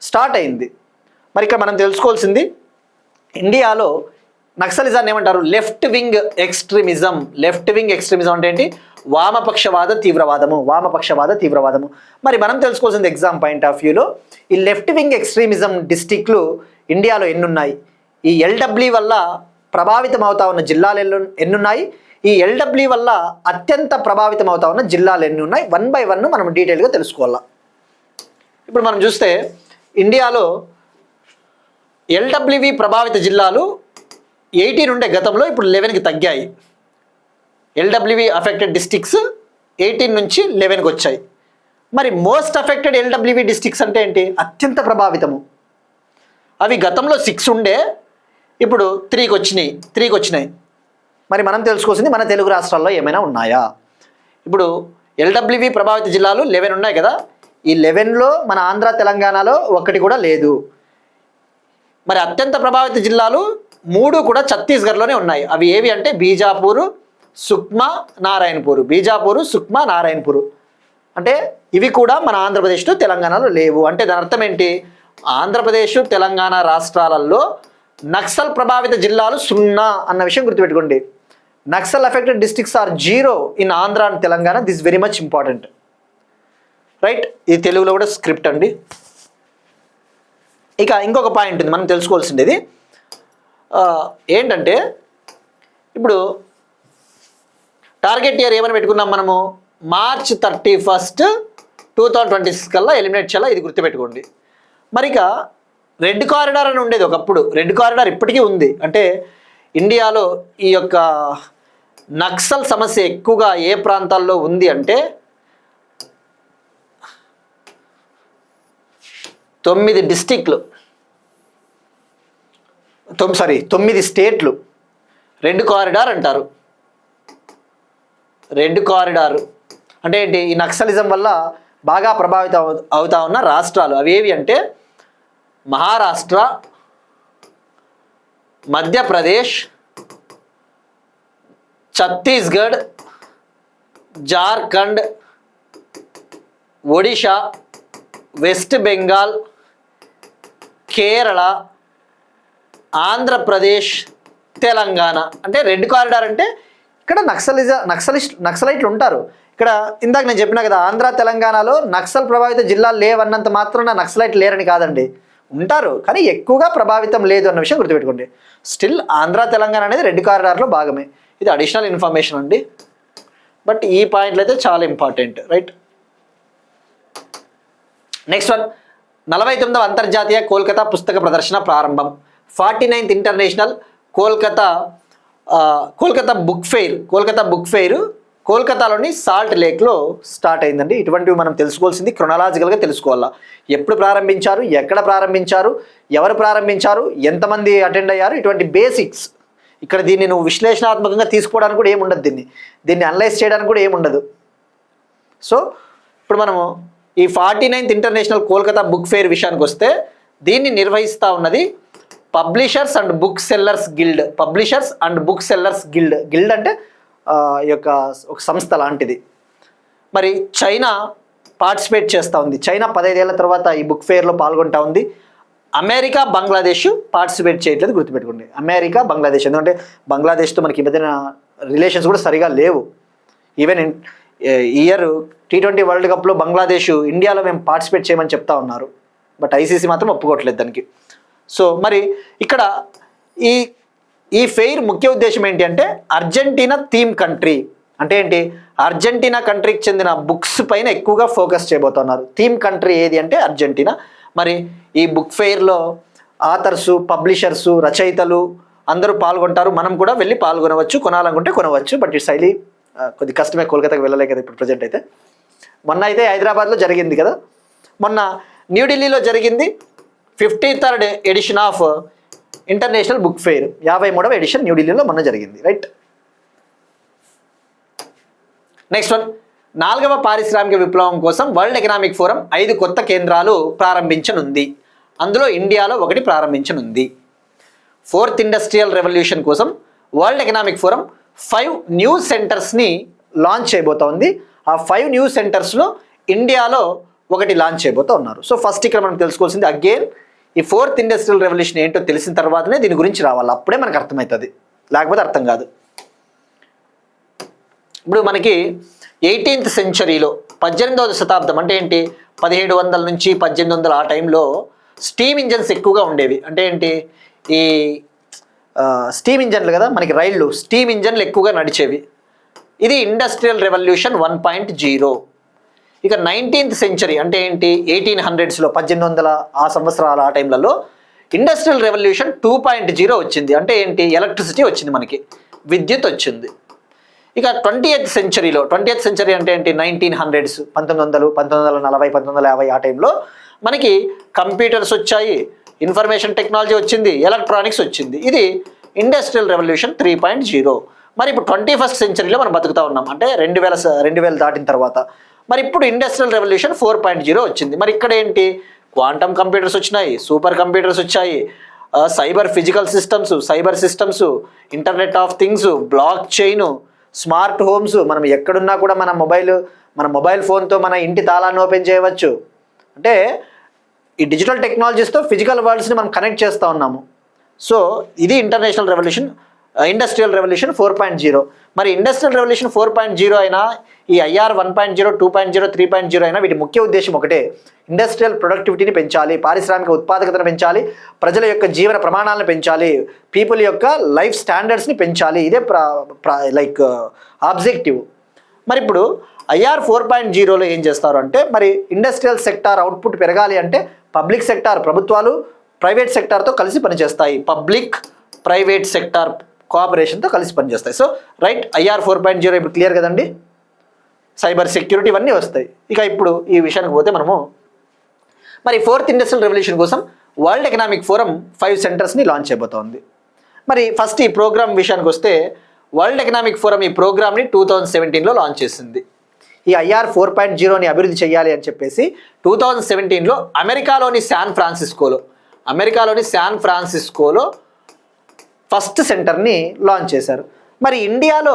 స్టార్ట్ అయింది. మరి ఇక్కడ మనం తెలుసుకోవాల్సింది, ఇండియాలో నక్సలిజాన్ని ఏమంటారు? Left wing extremism. Left wing extremism అంటే ఏంటి? వామపక్షవాద తీవ్రవాదము. మరి మనం తెలుసుకోవాల్సింది ఎగ్జామ్ పాయింట్ ఆఫ్ వ్యూలో, ఈ లెఫ్ట్ వింగ్ ఎక్స్ట్రీమిజం డిస్టిక్లు ఇండియాలో ఎన్నున్నాయి? ఈ ఎల్డబ్ల్యూ వల్ల ప్రభావితం అవుతా ఉన్న జిల్లాలు ఎన్నున్నాయి? ఈ ఎల్డబ్ల్యూ వల్ల అత్యంత ప్రభావితం అవుతా ఉన్న జిల్లాలు ఎన్ని ఉన్నాయి? 1 by 1 మనం డీటెయిల్గా తెలుసుకోవాలా. ఇప్పుడు మనం చూస్తే ఇండియాలో ఎల్డబ్ల్యూవి ప్రభావిత జిల్లాలు 18 ఉండే గతంలో, ఇప్పుడు 11కి తగ్గాయి. ఎల్డబ్ల్యూవి అఫెక్టెడ్ డిస్ట్రిక్ట్స్ 18 నుంచి 11కి వచ్చాయి. మరి మోస్ట్ అఫెక్టెడ్ ఎల్డబ్ల్యూవి డిస్ట్రిక్ట్స్ అంటే ఏంటి? అత్యంత ప్రభావితము. అవి గతంలో 6 ఉండే, ఇప్పుడు 3కి వచ్చినాయి. మరి మనం తెలుసుకోవాల్సింది, మన తెలుగు రాష్ట్రాల్లో ఏమైనా ఉన్నాయా? ఇప్పుడు ఎల్డబ్ల్యూవి ప్రభావిత జిల్లాలు 11 ఉన్నాయి కదా, ఈ 11లో మన ఆంధ్ర తెలంగాణలో ఒక్కటి కూడా లేదు. మరి అత్యంత ప్రభావిత జిల్లాలు 3 కూడా ఛత్తీస్గఢ్లోనే ఉన్నాయి. అవి ఏవి అంటే బీజాపూరు, సుక్మా, నారాయణపూరు. అంటే ఇవి కూడా మన ఆంధ్రప్రదేశ్ తెలంగాణలో లేవు. అంటే దాని అర్థం ఏంటి? ఆంధ్రప్రదేశ్ తెలంగాణ రాష్ట్రాలలో నక్సల్ ప్రభావిత జిల్లాలు 0 అన్న విషయం గుర్తుపెట్టుకోండి. Naxal affected districts are 0 in Andhra and Telangana. This very much important, right? ఇది తెలుగులో కూడా స్క్రిప్ట్ అండి. ఇక ఇంకొక పాయింట్ ఉంది మనం తెలుసుకోవాల్సింది. ఏంటంటే ఇప్పుడు టార్గెట్ ఇయర్ ఏమని పెట్టుకున్నాం మనము? March 31, 2026 కల్లా ఎలిమినేట్ చేయాలా, ఇది గుర్తుపెట్టుకోండి. మరి ఇక రెడ్ కారిడార్ అని ఉండేది ఒకప్పుడు. రెడ్ కారిడార్ ఇప్పటికీ ఉంది. అంటే ఇండియాలో ఈ యొక్క నక్సల్ సమస్య ఎక్కువగా ఏ ప్రాంతాల్లో ఉంది అంటే 9 డిస్టిక్లు, 9 స్టేట్లు రెడ్ కారిడార్ అంటారు. రెడ్ కారిడార్ అంటే ఏంటి? ఈ నక్సలిజం వల్ల బాగా ప్రభావితం అవుతా ఉన్న రాష్ట్రాలు అవి ఏవి అంటే మహారాష్ట్ర, మధ్యప్రదేశ్, ఛత్తీస్గఢ్, జార్ఖండ్, ఒడిషా, వెస్ట్ బెంగాల్, కేరళ, ఆంధ్రప్రదేశ్, తెలంగాణ. అంటే రెడ్ కారిడార్ అంటే ఇక్కడ నక్సలైట్లు ఉంటారు. ఇక్కడ ఇందాక నేను చెప్పినా కదా, ఆంధ్ర తెలంగాణలో నక్సల్ ప్రభావిత జిల్లాలు లేవన్నంత మాత్రాన నక్సలైట్లు లేరని కాదండి, ఉంటారు, కానీ ఎక్కువగా ప్రభావితం లేదు అన్న విషయం గుర్తుపెట్టుకోండి. స్టిల్ ఆంధ్ర తెలంగాణ అనేది రెడ్ కారిడార్లో భాగమే. ఇది అడిషనల్ ఇన్ఫర్మేషన్ అండి, బట్ ఈ పాయింట్లు అయితే చాలా ఇంపార్టెంట్, రైట్? నెక్స్ట్ వన్, 49వ అంతర్జాతీయ కోల్కతా పుస్తక ప్రదర్శన ప్రారంభం. 49th international Kolkata book fair కోల్కతాలోని సాల్ట్ లేక్లో స్టార్ట్ అయిందండి. ఇటువంటివి మనం తెలుసుకోవాల్సింది క్రొనాలజికల్గా తెలుసుకోవాలా. ఎప్పుడు ప్రారంభించారు, ఎక్కడ ప్రారంభించారు, ఎవరు ప్రారంభించారు, ఎంతమంది అటెండ్ అయ్యారు, ఇటువంటి బేసిక్స్. ఇక్కడ దీన్ని నువ్వు విశ్లేషణాత్మకంగా తీసుకోవడానికి కూడా ఏముండదు, దీన్ని అనలైజ్ చేయడానికి కూడా ఏముండదు. సో ఇప్పుడు మనము ఈ 49th international Kolkata book fair విషయానికి వస్తే దీన్ని నిర్వహిస్తూ ఉన్నది publishers and book sellers guild. Publishers and book sellers guild. Guild అంటే ఈ యొక్క ఒక సంస్థ లాంటిది. మరి చైనా పార్టిసిపేట్ చేస్తూ ఉంది. చైనా 15 ఏళ్ల తర్వాత ఈ బుక్ ఫెయిర్లో పాల్గొంటూ ఉంది. అమెరికా, బంగ్లాదేశ్ పార్టిసిపేట్ చేయట్లేదు, గుర్తుపెట్టుకోండి. అమెరికా, బంగ్లాదేశ్, ఎందుకంటే బంగ్లాదేశ్తో మనకి ఈ మధ్యన రిలేషన్స్ కూడా సరిగా లేవు. ఈవెన్ ఇయర్ T20 వరల్డ్ కప్లో బంగ్లాదేశ్ ఇండియాలో మేము పార్టిసిపేట్ చేయమని చెప్తా ఉన్నారు. బట్ ఐసీసీ మాత్రం ఒప్పుకోవట్లేదు దానికి. సో మరి ఇక్కడ ఈ ఫెయిర్ ముఖ్య ఉద్దేశం ఏంటి అంటే అర్జెంటీనా థీమ్ కంట్రీ. అంటే ఏంటి? అర్జెంటీనా కంట్రీకి చెందిన బుక్స్ పైన ఎక్కువగా ఫోకస్ చేయబోతున్నారు. థీమ్ కంట్రీ ఏది అంటే అర్జెంటీనా. మరి ఈ బుక్ ఫెయిర్లో ఆథర్సు, పబ్లిషర్సు, రచయితలు అందరూ పాల్గొంటారు. మనం కూడా వెళ్ళి పాల్గొనవచ్చు, కొనాలనుకుంటే కొనవచ్చు. బట్ ఇట్స్ హైలీ కొద్ది కష్టమే, కోల్కతాకి వెళ్ళలే కదా ఇప్పుడు ప్రజెంట్ అయితే. మొన్న అయితే హైదరాబాద్లో జరిగింది కదా, మొన్న న్యూఢిల్లీలో జరిగింది 53rd edition of international book fair. 53వ ఎడిషన్ న్యూఢిల్లీలో మొన్న జరిగింది. రైట్. నెక్స్ట్ వన్, 4వ పారిశ్రామిక విప్లవం కోసం వరల్డ్ ఎకనామిక్ ఫోరం 5 కొత్త కేంద్రాలు ప్రారంభించనుంది. అందులో ఇండియాలో 1 ప్రారంభించనుంది. 4th ఇండస్ట్రియల్ రెవల్యూషన్ కోసం వరల్డ్ ఎకనామిక్ ఫోరం 5 న్యూ సెంటర్స్ని లాంచ్ చేయబోతా ఉంది. ఆ 5 న్యూ సెంటర్స్లో ఇండియాలో 1 లాంచ్ చేయబోతా ఉన్నారు. సో ఫస్ట్ ఇక్కడ మనం తెలుసుకోవాల్సింది అగైన్ ఈ 4th ఇండస్ట్రియల్ రెవల్యూషన్ ఏంటో తెలిసిన తర్వాతనే దీని గురించి రావాలి. అప్పుడే మనకు అర్థమవుతుంది, లేకపోతే అర్థం కాదు. ఇప్పుడు మనకి 18th సెంచరీలో 18వ శతాబ్దం అంటే ఏంటి, 1700 నుంచి 1800 ఆ టైంలో స్టీమ్ ఇంజన్స్ ఎక్కువగా ఉండేవి. అంటే ఏంటి, ఈ స్టీమ్ ఇంజన్లు కదా మనకి రైళ్ళు, స్టీమ్ ఇంజన్లు ఎక్కువగా నడిచేవి. ఇది ఇండస్ట్రియల్ రెవల్యూషన్ 1.0. ఇక 19th సెంచరీ అంటే ఏంటి, 1800స్లో 1800 ఆ సంవత్సరాల ఆ టైంలలో ఇండస్ట్రియల్ రెవల్యూషన్ 2.0 వచ్చింది. అంటే ఏంటి, ఎలక్ట్రిసిటీ వచ్చింది, మనకి విద్యుత్ వచ్చింది. ఇక 20th సెంచరీలో, 20th సెంచరీ అంటే ఏంటి, 1900s 1900, 1940, 1950 ఆ టైంలో మనకి కంప్యూటర్స్ వచ్చాయి, ఇన్ఫర్మేషన్ టెక్నాలజీ వచ్చింది, ఎలక్ట్రానిక్స్ వచ్చింది. ఇది ఇండస్ట్రియల్ రెవల్యూషన్ 3.0. మరి ఇప్పుడు 21st సెంచరీలో మనం బతుకుతా ఉన్నాం, అంటే 2000 దాటిన తర్వాత. మరి ఇప్పుడు ఇండస్ట్రియల్ రెవల్యూషన్ 4.0 వచ్చింది. మరి ఇక్కడ ఏంటి, క్వాంటమ్ కంప్యూటర్స్ వచ్చినాయి, సూపర్ కంప్యూటర్స్ వచ్చాయి, cyber physical systems, cyber systems, internet of things, block chain, smart homes. మనం ఎక్కడున్నా కూడా మన మొబైల్ ఫోన్తో మన ఇంటి తాళాన్ని ఓపెన్ చేయవచ్చు. అంటే ఈ డిజిటల్ టెక్నాలజీస్తో ఫిజికల్ వరల్డ్స్ని మనం కనెక్ట్ చేస్తూ ఉన్నాము. సో ఇది ఇండస్ట్రియల్ రెవల్యూషన్ 4.0. మరి ఇండస్ట్రియల్ రెవల్యూషన్ 4.0 అయినా, ఈ IR 1.0, 2.0, 3.0 అయినా వీటి ముఖ్య ఉద్దేశం ఒకటే, ఇండస్ట్రియల్ ప్రొడక్టివిటీని పెంచాలి, పారిశ్రామిక ఉత్పాదకతను పెంచాలి, ప్రజల యొక్క జీవన ప్రమాణాలను పెంచాలి, పీపుల్ యొక్క లైఫ్ స్టాండర్డ్స్ని పెంచాలి. ఇదే ఆబ్జెక్టివ్. మరి ఇప్పుడు IR 4.0లో ఏం చేస్తారు అంటే, మరి ఇండస్ట్రియల్ సెక్టార్ అవుట్పుట్ పెరగాలి అంటే పబ్లిక్ సెక్టార్, ప్రభుత్వాలు ప్రైవేట్ సెక్టార్తో కలిసి పనిచేస్తాయి. పబ్లిక్ ప్రైవేట్ సెక్టార్ కోఆపరేషన్తో కలిసి పనిచేస్తాయి. సో రైట్, IR 4.0 ఇప్పుడు క్లియర్ కదండి. సైబర్ సెక్యూరిటీ ఇవన్నీ వస్తాయి. ఇక ఇప్పుడు ఈ విషయానికి పోతే మనము మరి 4th ఇండస్ట్రియల్ రెవల్యూషన్ కోసం వరల్డ్ ఎకనామిక్ ఫోరం 5 సెంటర్స్ని లాంచ్ చేయబోతోంది. మరి ఫస్ట్ ఈ ప్రోగ్రామ్ విషయానికి వస్తే వరల్డ్ ఎకనామిక్ ఫోరం ఈ ప్రోగ్రామ్ని 2017లో లాంచ్ చేసింది. ఈ IR 4.0ని అభివృద్ధి చేయాలి అని చెప్పేసి 2017లో అమెరికాలోని శాన్ ఫ్రాన్సిస్కోలో ఫస్ట్ సెంటర్ని లాంచ్ చేశారు. మరి ఇండియాలో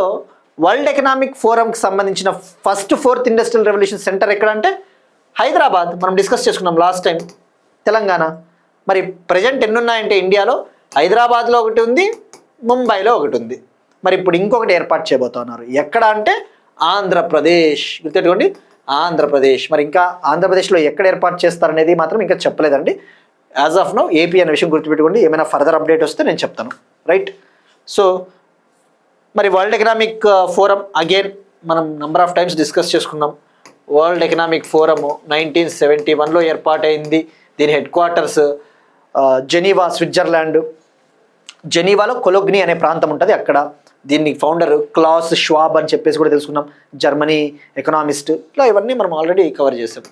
వరల్డ్ ఎకనామిక్ ఫోరంకి సంబంధించిన first 4th industrial revolution centre ఎక్కడంటే హైదరాబాద్. మనం డిస్కస్ చేసుకున్నాం లాస్ట్ టైం, తెలంగాణ. మరి ప్రజెంట్ ఎన్ని ఉన్నాయంటే ఇండియాలో హైదరాబాద్లో 1 ఉంది, ముంబైలో 1 ఉంది. మరి ఇప్పుడు ఇంకొకటి ఏర్పాటు చేయబోతున్నారు. ఎక్కడ అంటే ఆంధ్రప్రదేశ్. గుర్తుపెట్టుకోండి, ఆంధ్రప్రదేశ్. మరి ఇంకా ఆంధ్రప్రదేశ్లో ఎక్కడ ఏర్పాటు చేస్తారనేది మాత్రం ఇంకా చెప్పలేదండి. యాజ్ ఆఫ్ నౌ ఏపీ అనే విషయం గుర్తుపెట్టుకోండి. ఏమైనా ఫర్దర్ అప్డేట్ వస్తే నేను చెప్తాను. రైట్. సో మరి వరల్డ్ ఎకనామిక్ ఫోరం అగైన్ మనం నెంబర్ ఆఫ్ టైమ్స్ డిస్కస్ చేసుకున్నాం. వరల్డ్ ఎకనామిక్ ఫోరము 1971లో ఏర్పాటైంది. దీని హెడ్ క్వార్టర్స్ జెనీవా, స్విట్జర్లాండ్. జెనీవాలో కొలోగ్ని అనే ప్రాంతం ఉంటుంది, అక్కడ. దీన్ని ఫౌండర్ క్లాస్ ష్వాబ్ అని చెప్పేసి కూడా తెలుసుకున్నాం, జర్మనీ ఎకనామిస్ట్. ఇలా ఇవన్నీ మనం ఆల్రెడీ కవర్ చేసాం.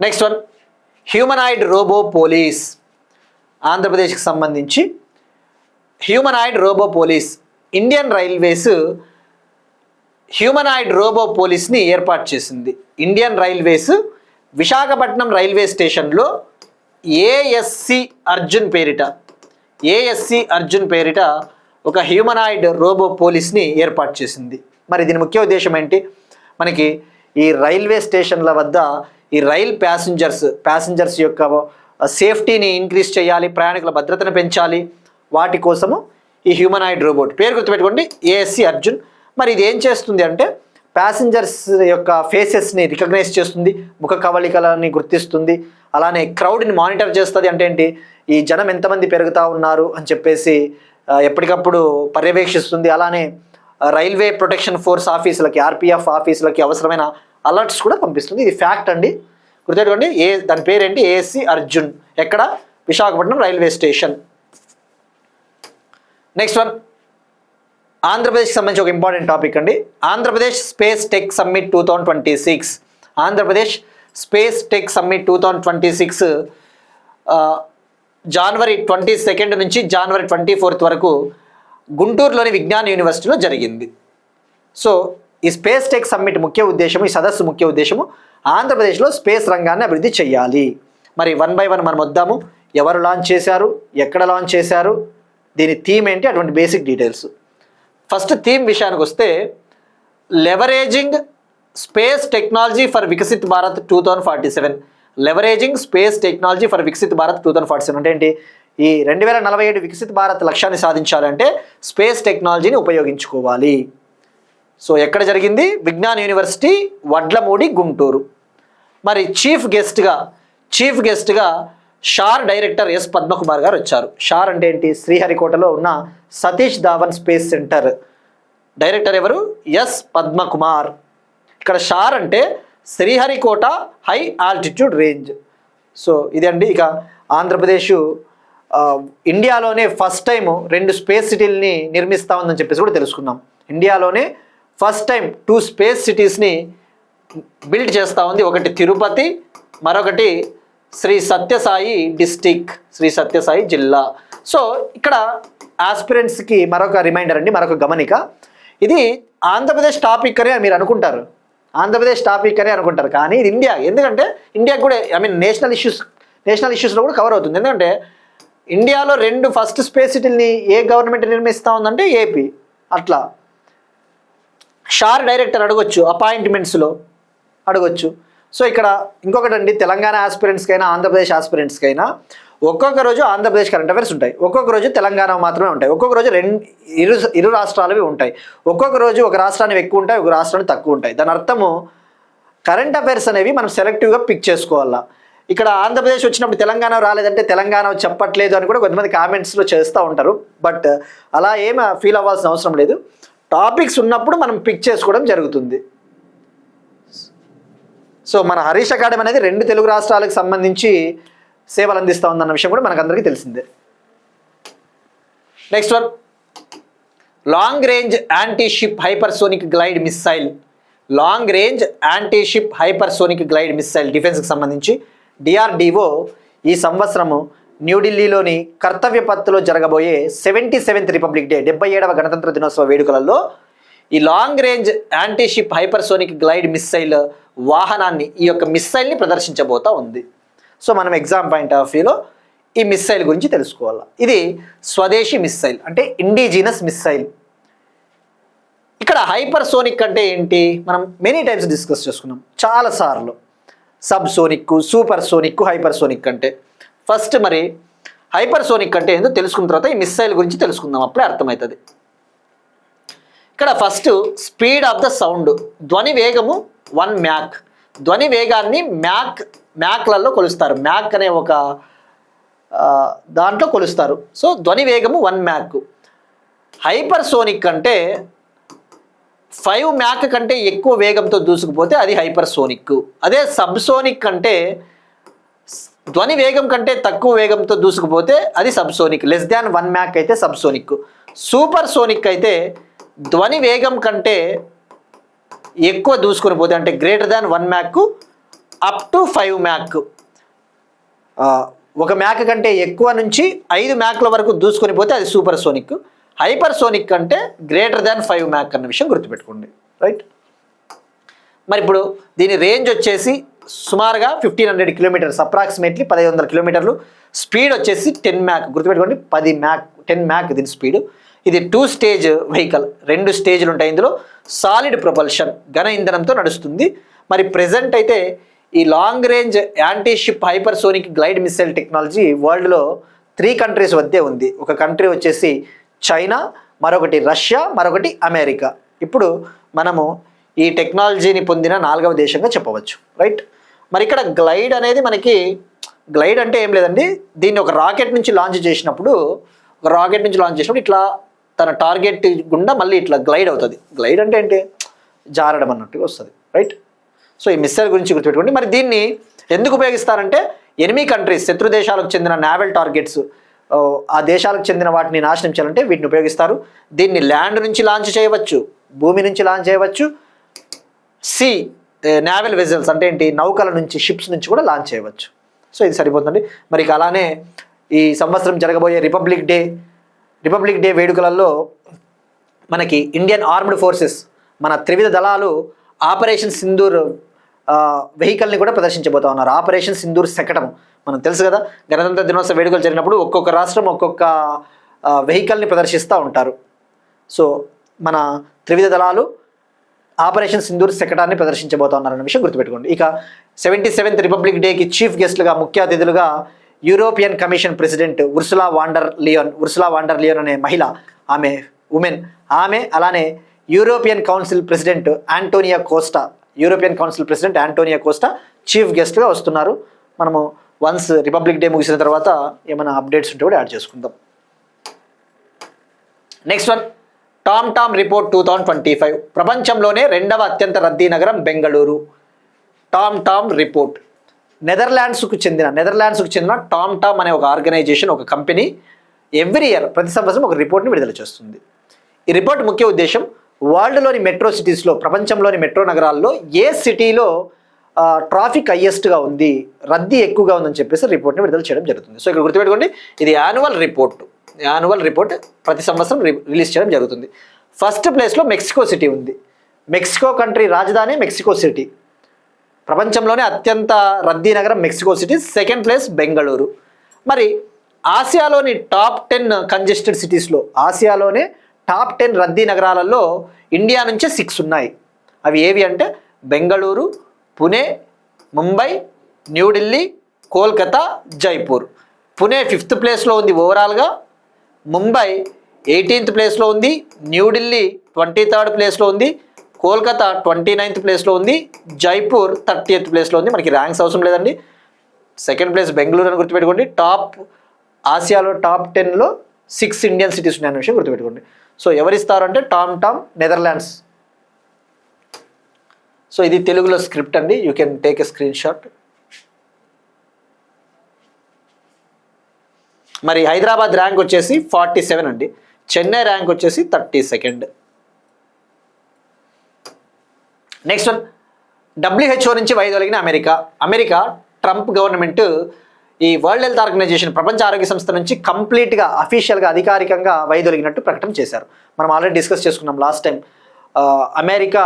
Next one, humanoid robot police. ఆంధ్రప్రదేశ్కి సంబంధించి humanoid robot police. Indian railways humanoid robot పోలీస్ని ఏర్పాటు చేసింది. ఇండియన్ రైల్వేస్ విశాఖపట్నం రైల్వే స్టేషన్లో ఏఎస్సి అర్జున్ పేరిట ఒక హ్యూమనాయిడ్ రోబో పోలీస్ని ఏర్పాటు చేసింది. మరి దీని ముఖ్య ఉద్దేశం ఏంటి? మనకి ఈ రైల్వే స్టేషన్ల వద్ద ఈ రైల్ ప్యాసింజర్స్ యొక్క సేఫ్టీని ఇంక్రీజ్ చేయాలి, ప్రయాణికుల భద్రతను పెంచాలి. వాటి కోసము ఈ హ్యూమనాయిడ్ రోబోట్ పేరు గుర్తుపెట్టుకోండి, ఏఎస్సి అర్జున్. మరి ఇది ఏం చేస్తుంది అంటే ప్యాసింజర్స్ యొక్క ఫేసెస్ని రికగ్నైజ్ చేస్తుంది, ముఖ కవళికలని గుర్తిస్తుంది, అలానే క్రౌడ్ని మానిటర్ చేస్తుంది. అంటే ఏంటి, ఈ జనం ఎంతమంది పెరుగుతూ ఉన్నారు అని చెప్పేసి ఎప్పటికప్పుడు పర్యవేక్షిస్తుంది. అలానే రైల్వే ప్రొటెక్షన్ ఫోర్స్ ఆఫీసులకి, ఆర్పిఎఫ్ ఆఫీసులకి అవసరమైన అలర్ట్స్ కూడా పంపిస్తుంది. ఇది ఫ్యాక్ట్ అండి, గుర్తుపెట్టుకోండి. దాని పేరేంటి? ఏఎస్సి అర్జున్. ఎక్కడ? Visakhapatnam railway station. Next one, ఆంధ్రప్రదేశ్కి సంబంధించి ఒక ఇంపార్టెంట్ టాపిక్ అండి. Andhra Pradesh space tech summit 2026. Andhra Pradesh space tech summit 2026 జనవరి 22 నుంచి జనవరి 24 వరకు గుంటూరులోని విజ్ఞాన్ యూనివర్సిటీలో జరిగింది. సో ఈ స్పేస్ టెక్ సమ్మిట్ ముఖ్య ఉద్దేశము, ఈ సదస్సు ముఖ్య ఉద్దేశము ఆంధ్రప్రదేశ్లో స్పేస్ రంగాన్ని అభివృద్ధి చేయాలి. మరి 1 by 1 మనం వద్దాము. ఎవరు లాంచ్ చేశారు, ఎక్కడ లాంచ్ చేశారు, దీని థీమ్ ఏంటి, అటువంటి బేసిక్ డీటెయిల్స్. ఫస్ట్ థీమ్ విషయానికి వస్తే, leveraging space technology for Viksit Bharat 2047. Leveraging space technology for Viksit Bharat 2047 అంటే ఏంటి? ఈ 2047 వికసిత్ భారత్ లక్ష్యాన్ని సాధించాలంటే స్పేస్ టెక్నాలజీని ఉపయోగించుకోవాలి. సో ఎక్కడ జరిగింది? విజ్ఞాన్ యూనివర్సిటీ, వడ్లమూడి, గుంటూరు. మరి చీఫ్ గెస్ట్గా షార్ డైరెక్టర్ ఎస్ పద్మకుమార్ గారు వచ్చారు. షార్ అంటే ఏంటి? శ్రీహరికోటలో ఉన్న Satish Dhawan space centre director ఎవరు? ఎస్ పద్మకుమార్. ఇక్కడ షార్ అంటే Sriharikota high altitude range. So ఇదండి. ఇక ఆంధ్రప్రదేశ్ ఇండియాలోనే ఫస్ట్ టైం 2 స్పేస్ సిటీలని నిర్మిస్తూ ఉందని చెప్పేసి కూడా తెలుసుకున్నాం. ఇండియాలోనే ఫస్ట్ టైం 2 స్పేస్ సిటీస్ని బిల్డ్ చేస్తూ ఉంది. ఒకటి తిరుపతి, మరొకటి శ్రీ సత్యసాయి జిల్లా. సో ఇక్కడ ఆస్పిరెంట్స్కి మరొక రిమైండర్ అండి, మరొక గమనిక. ఇది ఆంధ్రప్రదేశ్ టాపిక్ అని మీరు అనుకుంటారు, కానీ ఇది ఇండియా. ఎందుకంటే ఇండియాకి కూడా నేషనల్ ఇష్యూస్లో కూడా కవర్ అవుతుంది. ఎందుకంటే ఇండియాలో 2 ఫస్ట్ స్పేస్ సిటీలని ఏ గవర్నమెంట్ నిర్మిస్తూ ఉందంటే ఏపీ. అట్లా షార్ డైరెక్టర్ అడగొచ్చు, అపాయింట్మెంట్స్లో అడగొచ్చు. సో ఇక్కడ ఇంకొకటి అండి, తెలంగాణ ఆస్పిరెంట్స్కైనా ఆంధ్రప్రదేశ్ ఆస్పిరెంట్స్కైనా ఒక్కొక్క రోజు ఆంధ్రప్రదేశ్ కరెంట్ అఫైర్స్ ఉంటాయి, ఒక్కొక్క రోజు తెలంగాణ మాత్రమే ఉంటాయి, ఒక్కొక్క రోజు ఇరు రాష్ట్రాలవి ఉంటాయి, ఒక్కొక్క రోజు ఒక రాష్ట్రానికి ఎక్కువ ఉంటాయి, ఒక రాష్ట్రానికి తక్కువ ఉంటాయి. దాని అర్థము కరెంట్ అఫైర్స్ అనేవి మనం సెలెక్టివ్గా పిక్ చేసుకోవాలా. ఇక్కడ ఆంధ్రప్రదేశ్ వచ్చినప్పుడు తెలంగాణ రాలేదంటే తెలంగాణ చెప్పట్లేదు అని కూడా కొంతమంది కామెంట్స్లో చేస్తూ ఉంటారు. బట్ అలా ఏం ఫీల్ అవ్వాల్సిన అవసరం లేదు. టాపిక్స్ ఉన్నప్పుడు మనం పిక్ చేసుకోవడం జరుగుతుంది. సో మన హరీష్ అకాడమీ అనేది 2 తెలుగు రాష్ట్రాలకు సంబంధించి సేవలు అందిస్తూ ఉందన్న విషయం కూడా మనకందరికీ తెలిసిందే. Next one, long range anti ship hypersonic glide missile డిఫెన్స్కి సంబంధించి డిఆర్డిఓ ఈ సంవత్సరము న్యూఢిల్లీలోని కర్తవ్య పత్లో జరగబోయే 77th రిపబ్లిక్ డే 77వ గణతంత్ర దినోత్సవ వేడుకలలో ఈ long range anti ship hypersonic glide missile వాహనాన్ని, ఈ యొక్క మిస్సైల్ని ప్రదర్శించబోతా ఉంది. సో మనం ఎగ్జామ్ పాయింట్ ఆఫ్ వ్యూలో ఈ మిస్సైల్ గురించి తెలుసుకోవాలి. ఇది స్వదేశీ మిస్సైల్, అంటే ఇండిజినస్ మిస్సైల్. ఇక్కడ హైపర్సోనిక్ అంటే ఏంటి? మనం మెనీ టైమ్స్ డిస్కస్ చేసుకున్నాం చాలాసార్లు. Sub sonic, super sonic, hypersonic అంటే. ఫస్ట్ మరి హైపర్సోనిక్ అంటే ఏందో తెలుసుకున్న తర్వాత ఈ మిస్సైల్ గురించి తెలుసుకుందాం, అప్పుడే అర్థమవుతుంది. ఇక్కడ first speed of the sound, ధ్వని వేగము 1 మ్యాక్. ధ్వని వేగాన్ని మ్యాక్లలో కొలుస్తారు. మ్యాక్ అనే ఒక దాంట్లో కొలుస్తారు. సో ధ్వని వేగము 1 మ్యాక్. హైపర్సోనిక్ అంటే 5 మ్యాక్ కంటే ఎక్కువ వేగంతో దూసుకుపోతే అది హైపర్సోనిక్. అదే సబ్సోనిక్ అంటే ధ్వని వేగం కంటే తక్కువ వేగంతో దూసుకుపోతే అది సబ్సోనిక్. లెస్ దాన్ 1 మ్యాక్ అయితే సబ్సోనిక్. సూపర్ సోనిక్ అయితే ధ్వని వేగం కంటే ఎక్కువ దూసుకొని పోతే, అంటే greater than 1 Mach up to 5 Mach. 1 Mach కంటే ఎక్కువ నుంచి 5 మ్యాక్ల వరకు దూసుకొని పోతే అది సూపర్ సోనిక్. హైపర్ సోనిక్ అంటే గ్రేటర్ దాన్ 5 మ్యాక్ అన్న విషయం గుర్తుపెట్టుకోండి. రైట్. మరి ఇప్పుడు దీని రేంజ్ వచ్చేసి సుమారుగా 1500 కిలోమీటర్స్, అప్రాక్సిమేట్లీ 1500 కిలోమీటర్లు. స్పీడ్ వచ్చేసి 10 మ్యాక్, గుర్తుపెట్టుకోండి 10 మ్యాక్ దీని స్పీడ్. ఇది 2 స్టేజ్ వెహికల్, 2 స్టేజ్లు ఉంటాయి ఇందులో. సాలిడ్ ప్రొపల్షన్, ఘన ఇంధనంతో నడుస్తుంది. మరి ప్రెజెంట్ అయితే ఈ long range anti ship hypersonic glide missile technology వరల్డ్లో 3 కంట్రీస్ వద్దే ఉంది. ఒక కంట్రీ వచ్చేసి చైనా, మరొకటి రష్యా, మరొకటి అమెరికా. ఇప్పుడు మనము ఈ టెక్నాలజీని పొందిన 4వ దేశంగా చెప్పవచ్చు, రైట్. మరి ఇక్కడ గ్లైడ్ అనేది మనకి, గ్లైడ్ అంటే ఏం లేదండి, దీన్ని ఒక రాకెట్ నుంచి లాంచ్ చేసినప్పుడు ఇట్లా తన టార్గెట్ గుండా మళ్ళీ ఇట్లా గ్లైడ్ అవుతుంది. గ్లైడ్ అంటే ఏంటి, జారడం అన్నట్టుగా వస్తుంది, రైట్. సో ఈ మిస్సైల్ గురించి గుర్తుపెట్టుకోండి. మరి దీన్ని ఎందుకు ఉపయోగిస్తారంటే ఎనిమీ కంట్రీస్, శత్రు దేశాలకు చెందిన నావల్ టార్గెట్స్, ఆ దేశాలకు చెందిన వాటిని నాశనం చేయాలంటే వీటిని ఉపయోగిస్తారు. దీన్ని ల్యాండ్ నుంచి లాంచ్ చేయవచ్చు, భూమి నుంచి లాంచ్ చేయవచ్చు, సీ నావల్ వెజల్స్ అంటే ఏంటి, నౌకల నుంచి, షిప్స్ నుంచి కూడా లాంచ్ చేయవచ్చు. సో ఇది సరిపోతుంది. మరి అలానే ఈ సంవత్సరం జరగబోయే రిపబ్లిక్ డే వేడుకలలో మనకి ఇండియన్ ఆర్మ్డ్ ఫోర్సెస్, మన త్రివిధ దళాలు ఆపరేషన్ సింధూర్ వెహికల్ని కూడా ప్రదర్శించబోతా ఉన్నారు. ఆపరేషన్ సింధూర్ శకటం మనం తెలుసు కదా, గణతంత్ర దినోత్సవ వేడుకలు జరిగినప్పుడు ఒక్కొక్క రాష్ట్రం ఒక్కొక్క వెహికల్ని ప్రదర్శిస్తూ ఉంటారు. సో మన త్రివిధ దళాలు ఆపరేషన్ సింధూర్ శకటాన్ని ప్రదర్శించబోతా ఉన్నారన్న విషయం గుర్తుపెట్టుకోండి. ఇక 77th రిపబ్లిక్ డేకి చీఫ్ గెస్ట్లుగా, ముఖ్య అతిథులుగా European commission president Ursula von der Leyen అనే మహిళ, ఆమె అలానే European council president Antonio Costa chief గెస్ట్గా వస్తున్నారు. మనము వన్స్ రిపబ్లిక్ డే ముగిసిన తర్వాత ఏమైనా అప్డేట్స్ ఉంటే కూడా యాడ్ చేసుకుందాం. Next one, Tom report 2025. ప్రపంచంలోనే 2వ అత్యంత రద్దీ నగరం బెంగళూరు. టామ్ రిపోర్ట్ నెదర్లాండ్స్కు చెందిన టామ్ అనే ఒక ఆర్గనైజేషన్, ఒక కంపెనీ ఎవ్రీ ఇయర్, ప్రతి సంవత్సరం ఒక రిపోర్ట్ని విడుదల చేస్తుంది. ఈ రిపోర్ట్ ముఖ్య ఉద్దేశం వరల్డ్లోని మెట్రో సిటీస్లో, ప్రపంచంలోని మెట్రో నగరాల్లో ఏ సిటీలో ట్రాఫిక్ హైయెస్ట్గా ఉంది, రద్దీ ఎక్కువగా ఉందని చెప్పేసి రిపోర్ట్ని విడుదల చేయడం జరుగుతుంది. సో ఇక్కడ గుర్తుపెట్టుకోండి, ఇది యాన్యువల్ రిపోర్ట్ ప్రతి సంవత్సరం రిలీజ్ చేయడం జరుగుతుంది. ఫస్ట్ ప్లేస్లో మెక్సికో సిటీ ఉంది. మెక్సికో కంట్రీ రాజధాని మెక్సికో సిటీ. ప్రపంచంలోనే అత్యంత రద్దీ నగరం Mexico city. Second place Bengaluru. మరి ఆసియాలోని టాప్ 10 కంజెస్టెడ్ సిటీస్లో, ఆసియాలోనే టాప్ 10 రద్దీ నగరాలలో ఇండియా నుంచే 6 ఉన్నాయి. అవి ఏవి అంటే బెంగళూరు, పుణే, ముంబై, న్యూఢిల్లీ, కోల్కతా, జైపూర్. పుణే 5th ప్లేస్లో ఉంది ఓవరాల్గా, ముంబై 18th ప్లేస్లో ఉంది, న్యూఢిల్లీ 23rd ప్లేస్లో ఉంది, కోల్కతా 29th ప్లేస్లో ఉంది, జైపూర్ 30th ప్లేస్లో ఉంది. మనకి ర్యాంక్స్ అవసరం లేదండి. సెకండ్ ప్లేస్ బెంగళూరు అని గుర్తుపెట్టుకోండి. ఆసియాలో టాప్ 10లో 6 ఇండియన్ సిటీస్ ఉన్నాయన్న విషయం గుర్తుపెట్టుకోండి. సో ఎవరిస్తారు అంటే టామ్ నెదర్లాండ్స్. సో ఇది తెలుగులో స్క్రిప్ట్ అండి, you can take a screen shot. మరి హైదరాబాద్ ర్యాంక్ వచ్చేసి 47 అండి. చెన్నై ర్యాంక్ వచ్చేసి 32nd. నెక్స్ట్ వన్, WHO నుంచి వైదొలిగిన అమెరికా ట్రంప్ గవర్నమెంట్ ఈ వరల్డ్ హెల్త్ ఆర్గనైజేషన్, ప్రపంచ ఆరోగ్య సంస్థ నుంచి కంప్లీట్గా అఫీషియల్గా అధికారికంగా వైదొలిగినట్టు ప్రకటన చేశారు. మనం ఆల్రెడీ డిస్కస్ చేసుకున్నాం last time. America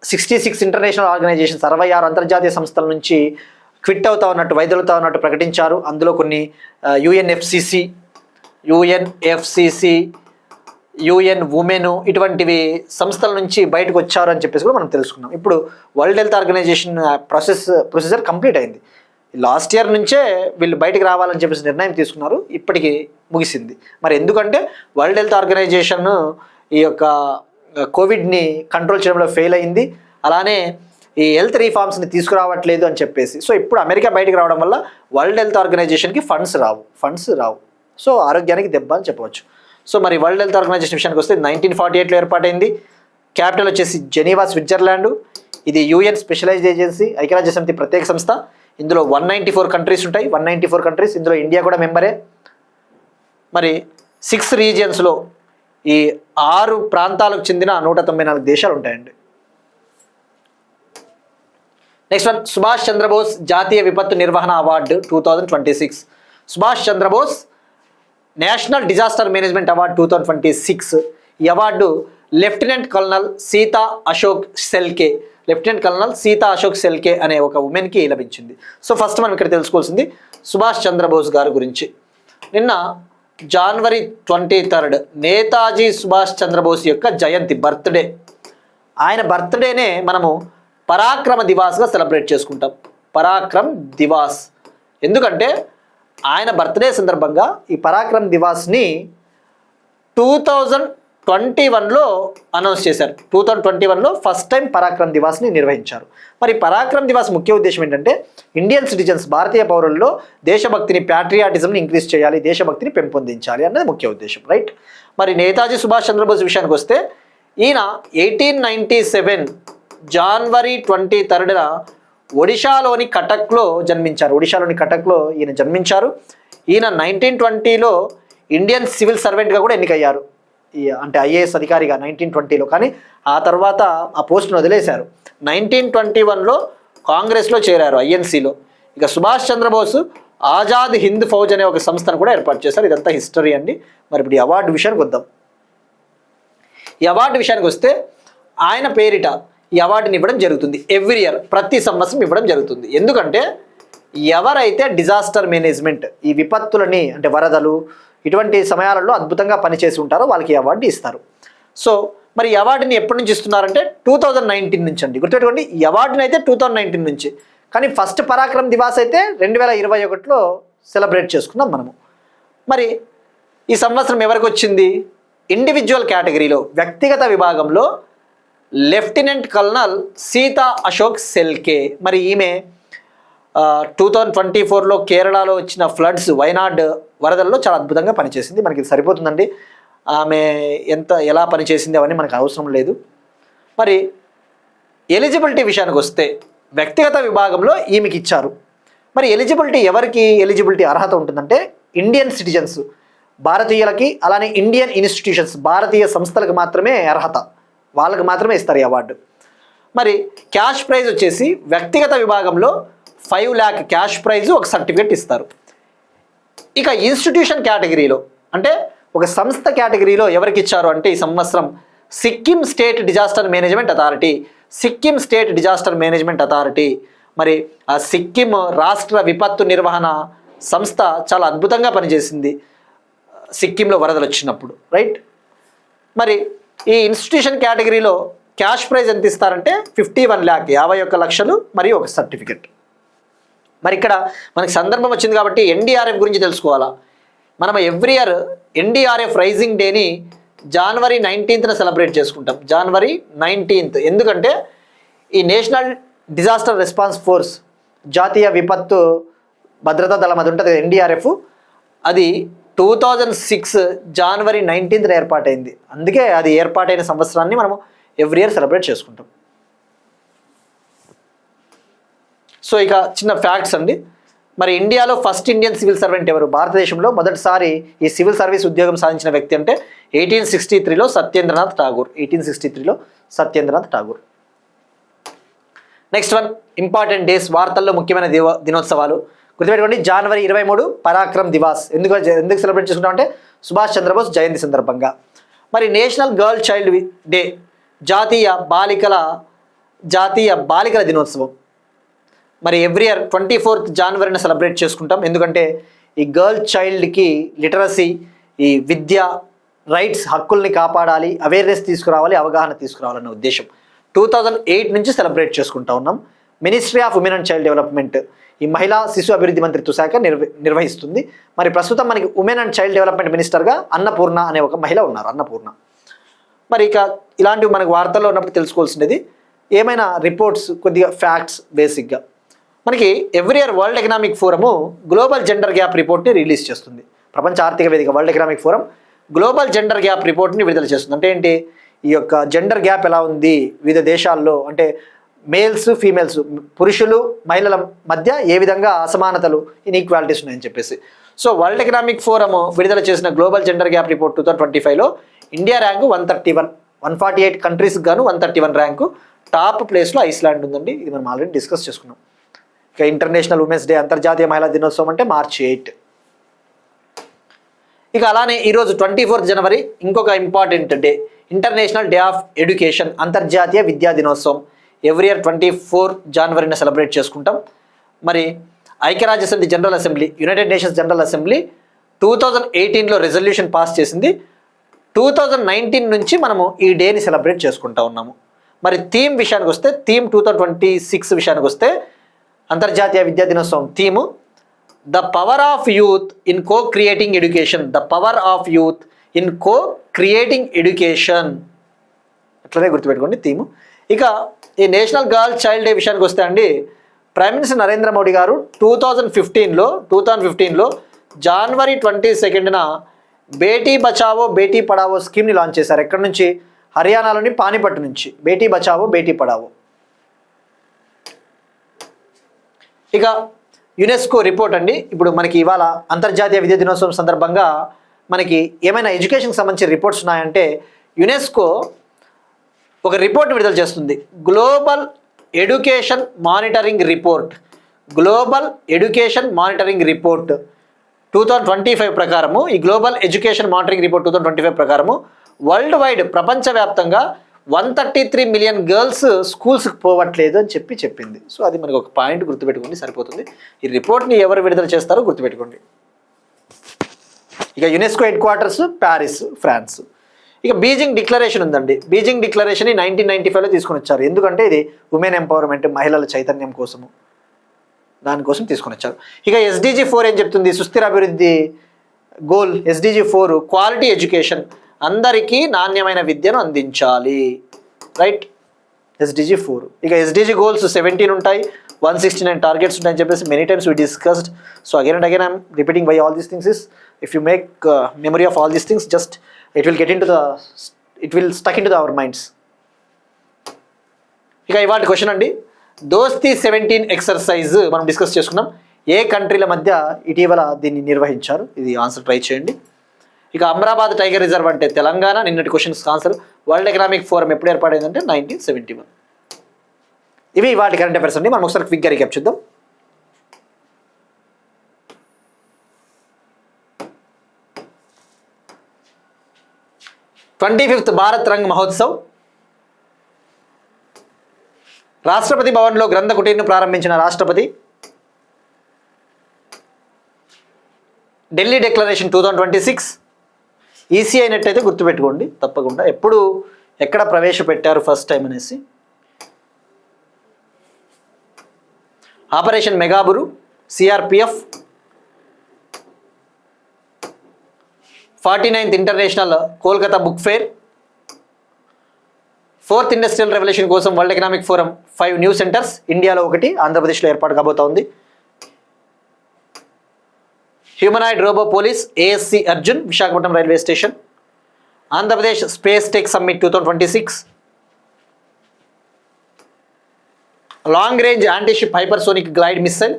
66 international organisations, 66 అంతర్జాతీయ సంస్థల నుంచి క్విట్ అవుతా ఉన్నట్టు, వైదొలుగుతా ఉన్నట్టు ప్రకటించారు. అందులో కొన్ని యుఎన్ఎఫ్సిసి, యుఎన్ ఉమెన్ ఇటువంటివి సంస్థల నుంచి బయటకు వచ్చారు అని చెప్పేసి కూడా మనం తెలుసుకున్నాం. ఇప్పుడు world health organisation procedure complete అయింది. లాస్ట్ ఇయర్ నుంచే వీళ్ళు బయటకు రావాలని చెప్పేసి నిర్ణయం తీసుకున్నారు, ఇప్పటికి ముగిసింది. మరి ఎందుకంటే వరల్డ్ హెల్త్ ఆర్గనైజేషన్ ఈ యొక్క కోవిడ్ని కంట్రోల్ చేయడంలో ఫెయిల్ అయింది, అలానే ఈ హెల్త్ రీఫార్మ్స్ని తీసుకురావట్లేదు అని చెప్పేసి. సో ఇప్పుడు అమెరికా బయటకు రావడం వల్ల వరల్డ్ హెల్త్ ఆర్గనైజేషన్కి ఫండ్స్ రావు. సో ఆరోగ్యానికి దెబ్బ అని చెప్పవచ్చు. సో మరి వరల్డ్ హెల్త్ ఆర్గనైజేషన్ విషయానికి వస్తే 1948లో ఏర్పాటైంది. క్యాపిటల్ వచ్చేసి జెనీవా, స్విట్జర్లాండ్. ఇది యుఎన్ స్పెషలైజ్డ్ ఏజెన్సీ, ఐక్యరాజ్య సమితి ప్రత్యేక సంస్థ. ఇందులో 194 కంట్రీస్ ఉంటాయి. 194 కంట్రీస్, ఇందులో ఇండియా కూడా మెంబరే. మరి 6 రీజియన్స్లో ఈ 6 ప్రాంతాలకు చెందిన 194 దేశాలు ఉంటాయండి. నెక్స్ట్ వన్, సుభాష్ చంద్రబోస్ జాతీయ విపత్తు నిర్వహణ award 2026. Subhash Chandra Bose national disaster management award 2026. ఈ award lieutenant colonel Sita Ashok Selke, lieutenant colonel Sita Ashok Selke అనే ఒక ఉమెన్కి లభించింది. సో ఫస్ట్ మనం ఇక్కడ తెలుసుకోవాల్సింది సుభాష్ చంద్రబోస్ గారి గురించి. నిన్న జనవరి 23 నేతాజీ సుభాష్ చంద్రబోస్ యొక్క జయంతి, బర్త్డే. ఆయన బర్త్డేనే మనము పరాక్రమ దివాస్గా సెలబ్రేట్ చేసుకుంటాం. పరాక్రమ్ దివాస్ ఎందుకంటే ఆయన బర్త్డే సందర్భంగా ఈ పరాక్రమ్ దివాస్ని 2021లో అనౌన్స్ చేశారు. 2021లో ఫస్ట్ టైం పరాక్రమ్ దివాస్ని నిర్వహించారు. మరి పరాక్రమ్ దివాస్ ముఖ్య ఉద్దేశం ఏంటంటే ఇండియన్ సిటిజన్స్, భారతీయ పౌరుల్లో దేశభక్తిని, ప్యాట్రియాటిజంని ఇంక్రీజ్ చేయాలి, దేశభక్తిని పెంపొందించాలి అన్నది ముఖ్య ఉద్దేశం, రైట్. మరి నేతాజీ సుభాష్ చంద్రబోస్ విషయానికి వస్తే ఈయన 1897 జనవరి 23న ఒడిశాలోని కటక్లో జన్మించారు. ఒడిశాలోని కటక్లో ఈయన జన్మించారు. ఈయన 1920లో ఇండియన్ సివిల్ సర్వెంట్గా కూడా ఎన్నికయ్యారు, అంటే ఐఏఎస్ అధికారిగా 1920లో. కానీ ఆ తర్వాత ఆ పోస్ట్ను వదిలేశారు. 1921లో కాంగ్రెస్లో చేరారు, ఐఎన్సీలో. ఇక సుభాష్ చంద్రబోస్ ఆజాద్ హింద్ ఫౌజ్ అనే ఒక సంస్థను కూడా ఏర్పాటు చేశారు. ఇదంతా హిస్టరీ అండి. మరి ఇప్పుడు ఈ అవార్డు విషయానికి వద్దాం. ఈ అవార్డు విషయానికి వస్తే ఆయన పేరిట ఈ అవార్డుని ఇవ్వడం జరుగుతుంది. ఎవ్రీ ఇయర్, ప్రతి సంవత్సరం ఇవ్వడం జరుగుతుంది. ఎందుకంటే ఎవరైతే డిజాస్టర్ మేనేజ్మెంట్, ఈ విపత్తులని అంటే వరదలు ఇటువంటి సమయాలలో అద్భుతంగా పనిచేసి ఉంటారో వాళ్ళకి ఈ అవార్డు ఇస్తారు. సో మరి ఈ అవార్డుని ఎప్పటి నుంచి ఇస్తున్నారంటే 2019 నుంచి అండి. గుర్తుపెట్టుకోండి, ఈ అవార్డుని అయితే 2019 నుంచి. కానీ ఫస్ట్ పరాక్రమ్ దివాస్ అయితే 2021లో సెలబ్రేట్ చేసుకున్నాం మనము. మరి ఈ సంవత్సరం ఎవరికి వచ్చింది? ఇండివిజువల్ కేటగిరీలో, వ్యక్తిగత విభాగంలో లెఫ్టినెంట్ కల్నల్ సీతా అశోక్ సెల్కే. మరి ఈమె 2024లో కేరళలో వచ్చిన ఫ్లడ్స్, వైనాడ్ వరదల్లో చాలా అద్భుతంగా పనిచేసింది. మనకి ఇది సరిపోతుందండి. ఆమె ఎలా పనిచేసింది అవన్నీ మనకు అవసరం లేదు. మరి ఎలిజిబిలిటీ విషయానికి వస్తే వ్యక్తిగత విభాగంలో ఈమెకి ఇచ్చారు. మరి ఎలిజిబిలిటీ ఎవరికి ఎలిజిబిలిటీ అర్హత ఉంటుందంటే ఇండియన్ సిటిజన్స్, భారతీయులకి, అలానే ఇండియన్ ఇన్స్టిట్యూషన్స్, భారతీయ సంస్థలకు మాత్రమే అర్హత, వాళ్ళకి మాత్రమే ఇస్తారు ఈ అవార్డు. మరి క్యాష్ ప్రైజ్ వచ్చేసి వ్యక్తిగత విభాగంలో 5 lakh క్యాష్ ప్రైజ్, ఒక సర్టిఫికెట్ ఇస్తారు. ఇక ఇన్స్టిట్యూషన్ కేటగిరీలో అంటే ఒక సంస్థ కేటగిరీలో ఎవరికి ఇచ్చారు అంటే ఈ సంవత్సరం Sikkim state disaster management authority, Sikkim state disaster management authority. మరి ఆ సిక్కిం రాష్ట్ర విపత్తు నిర్వహణ సంస్థ చాలా అద్భుతంగా పనిచేసింది సిక్కింలో వరదలు వచ్చినప్పుడు, రైట్. మరి ఈ ఇన్స్టిట్యూషన్ కేటగిరీలో క్యాష్ ప్రైజ్ ఎంత ఇస్తారంటే 51 lakh, 51 లక్షలు, మరియు ఒక సర్టిఫికెట్. మరి ఇక్కడ మనకి సందర్భం వచ్చింది కాబట్టి ఎన్డీఆర్ఎఫ్ గురించి తెలుసుకోవాలా. మనం ఎవ్రీ ఇయర్ ఎన్డీఆర్ఎఫ్ రైజింగ్ డేని జనవరి 19న సెలబ్రేట్ చేసుకుంటాం. జనవరి 19th ఎందుకంటే ఈ నేషనల్ డిజాస్టర్ రెస్పాన్స్ ఫోర్స్, జాతీయ విపత్తు భద్రతా దళం అది ఉంటుంది ఎన్డీఆర్ఎఫ్, అది 2006 జనవరి 19న ఏర్పాటైంది. అందుకే అది ఏర్పాటైన సంవత్సరాన్ని మనము ఎవ్రీ ఇయర్ సెలబ్రేట్ చేసుకుంటాం. సో ఇక చిన్న ఫ్యాక్ట్స్ అండి. మరి ఇండియాలో ఫస్ట్ ఇండియన్ సివిల్ సర్వెంట్ ఎవరు? భారతదేశంలో మొదటిసారి ఈ సివిల్ సర్వీస్ ఉద్యోగం సాధించిన వ్యక్తి అంటే 1863లో సత్యేంద్రనాథ్ ఠాగూర్. 1863లో Satyendranath Tagore. Next one, important days, వార్తల్లో ముఖ్యమైన దినోత్సవాలు. గుర్తుపెట్టుకోండి, జనవరి 23 పరాక్రమ్ దివాస్. ఎందుకు సెలబ్రేట్ చేసుకుంటామంటే సుభాష్ చంద్రబోస్ జయంతి సందర్భంగా. మరి నేషనల్ గర్ల్ చైల్డ్ డే, జాతీయ బాలికల దినోత్సవం. మరి ఎవ్రీ ఇయర్ 24th జనవరిని సెలబ్రేట్ చేసుకుంటాం. ఎందుకంటే ఈ గర్ల్ చైల్డ్కి లిటరసీ, ఈ విద్య, రైట్స్, హక్కుల్ని కాపాడాలి, అవేర్నెస్ తీసుకురావాలి, అవగాహన తీసుకురావాలన్న ఉద్దేశం 2008 నుంచి సెలబ్రేట్ చేసుకుంటా ఉన్నాం. Ministry of women and child development, ఈ మహిళా శిశు అభివృద్ధి మంత్రిత్వ శాఖ నిర్వహిస్తుంది. మరి ప్రస్తుతం మనకి ఉమెన్ అండ్ చైల్డ్ డెవలప్మెంట్ మినిస్టర్గా అన్నపూర్ణ అనే ఒక మహిళ ఉన్నారు, అన్నపూర్ణ. మరి ఇక ఇలాంటివి మనకు వార్తల్లో ఉన్నప్పుడు తెలుసుకోవాల్సినది ఏమైనా రిపోర్ట్స్, కొద్దిగా ఫ్యాక్ట్స్. బేసిక్గా మనకి every year world economic forum global gender gap రిపోర్ట్ని రిలీజ్ చేస్తుంది. ప్రపంచ ఆర్థిక వేదిక world economic forum global gender gap రిపోర్ట్ని విడుదల చేస్తుంది. అంటే ఏంటి? ఈ యొక్క జెండర్ గ్యాప్ ఎలా ఉంది వివిధ దేశాల్లో, అంటే మేల్స్, ఫీమేల్స్, పురుషులు, మహిళల మధ్య ఏ విధంగా అసమానతలు, ఇన్ఈక్వాలిటీస్ ఉన్నాయని చెప్పేసి. సో వరల్డ్ ఎకనామిక్ ఫోరం విడుదల చేసిన గ్లోబల్ జెండర్ గ్యాప్ రిపోర్ట్ 2025లో ఇండియా ర్యాంకు 131, 148 కంట్రీస్కి గాను 131 ర్యాంకు. టాప్ ప్లేస్లో ఐస్లాండ్ ఉందండి. ఇది మనం ఆల్రెడీ డిస్కస్ చేసుకున్నాం. ఇక ఇంటర్నేషనల్ ఉమెన్స్ డే, అంతర్జాతీయ మహిళా దినోత్సవం అంటే March 8. ఇక అలానే ఈరోజు 24th జనవరి ఇంకొక important day. International day of education, అంతర్జాతీయ విద్యా దినోత్సవం ఎవ్రీ ఇయర్ 24 జనవరిన సెలబ్రేట్ చేసుకుంటాం. మరి ఐక్యరాజ్య సమితి general assembly, United Nations general assembly 2018లో రెజల్యూషన్ పాస్ చేసింది. 2019 నుంచి మనము ఈ డేని సెలబ్రేట్ చేసుకుంటా ఉన్నాము. మరి థీమ్ విషయానికి వస్తే, థీమ్ 2026 విషయానికి వస్తే అంతర్జాతీయ విద్యా దినోత్సవం theme the power of youth in co creating education, the power of youth in co creating education, అట్లనే గుర్తుపెట్టుకోండి థీము. ఇక ఈ నేషనల్ గర్ల్ చైల్డ్ డే విషయానికి వస్తే అండి, ప్రైమ్ మినిస్టర్ నరేంద్ర మోడీ గారు 2015లో జనవరి 22న బేటీ బచావో బేటీ పడావో స్కీమ్ని లాంచ్ చేశారు. ఎక్కడి నుంచి? హర్యానాలోని పానీపట్ నుంచి. బేటీ బచావో బేటీ పడావో. ఇక యునెస్కో రిపోర్ట్ అండి. ఇప్పుడు మనకి ఇవాళ అంతర్జాతీయ విద్యా దినోత్సవం సందర్భంగా మనకి ఏమైనా ఎడ్యుకేషన్కి సంబంధించిన రిపోర్ట్స్ ఉన్నాయంటే, యునెస్కో ఒక రిపోర్ట్ విడుదల చేస్తుంది. Global education monitoring report, global education monitoring report 2025 ప్రకారము, ఈ గ్లోబల్ ఎడ్యుకేషన్ మానిటరింగ్ రిపోర్ట్ 2025 ప్రకారము వరల్డ్ వైడ్ ప్రపంచవ్యాప్తంగా 133 మిలియన్ గర్ల్స్ స్కూల్స్కి పోవట్లేదు అని చెప్పింది. సో అది మనకు ఒక పాయింట్ గుర్తుపెట్టుకోండి, సరిపోతుంది. ఈ రిపోర్ట్ని ఎవరు విడుదల చేస్తారో గుర్తుపెట్టుకోండి. ఇక UNESCO headquarters Paris, France. ఇక బీజింగ్ డిక్లరేషన్ ఉందండి. బీజింగ్ డిక్లరేషన్ 1995లో తీసుకొని వచ్చారు. ఎందుకంటే ఇది ఉమెన్ ఎంపవర్మెంట్, మహిళల చైతన్యం కోసము, దానికోసం తీసుకొని వచ్చారు. ఇక SDG 4 ఏం చెప్తుంది? సుస్థిర అభివృద్ధి గోల్ SDG 4 క్వాలిటీ ఎడ్యుకేషన్, అందరికీ నాణ్యమైన విద్యను అందించాలి, రైట్? SDG 4. ఇక SDG గోల్స్ 17 ఉంటాయి, 169 టార్గెట్స్ ఉంటాయని చెప్పేసి many times we discussed. So again and again I'm repeating why all these things is if you make memory of all these things, just it will stuck into our minds. ఇక ఇవాళ క్వశ్చన్ అండి, దోస్తీ 17 ఎక్సర్సైజ్ మనం డిస్కస్ చేసుకున్నాం. ఏ కంట్రీల మధ్య ఇటీవల దీన్ని నిర్వహించారు? ఇది ఆన్సర్ ట్రై చేయండి. ఇక అమరాబాద్ టైగర్ రిజర్వ్ అంటే తెలంగాణ. నిన్నటి questions answer. World economic forum ఎప్పుడు ఏర్పడైందంటే 1971. ఇవి వాటి కరెంట్ అఫైర్స్ అండి. మనం ఒకసారి క్విక్గా రీక్యాప్ చూద్దాం. ట్వంటీ-ఫిఫ్త్ భారత్ రంగ్ మహోత్సవ్, రాష్ట్రపతి భవన్లో గ్రంథ కుటీర్ను ప్రారంభించిన రాష్ట్రపతి, ఢిల్లీ డిక్లరేషన్ 2026, ఈసీ అయినట్టయితే గుర్తుపెట్టుకోండి తప్పకుండా, ఎప్పుడు ఎక్కడ ప్రవేశపెట్టారు ఫస్ట్ టైం అనేసి, operation Megaburu, CRPF, 49th international Kolkata book fair, 4th industrial revolution కోసం world economic forum 5 new centres, ఇండియాలో 1, ఆంధ్రప్రదేశ్లో ఏర్పాటు కాబోతోంది, humanoid robot police ASC Arjun Visakhapatnam railway station, Andhra Pradesh space tech summit 2026, long range anti ship hypersonic glide missile,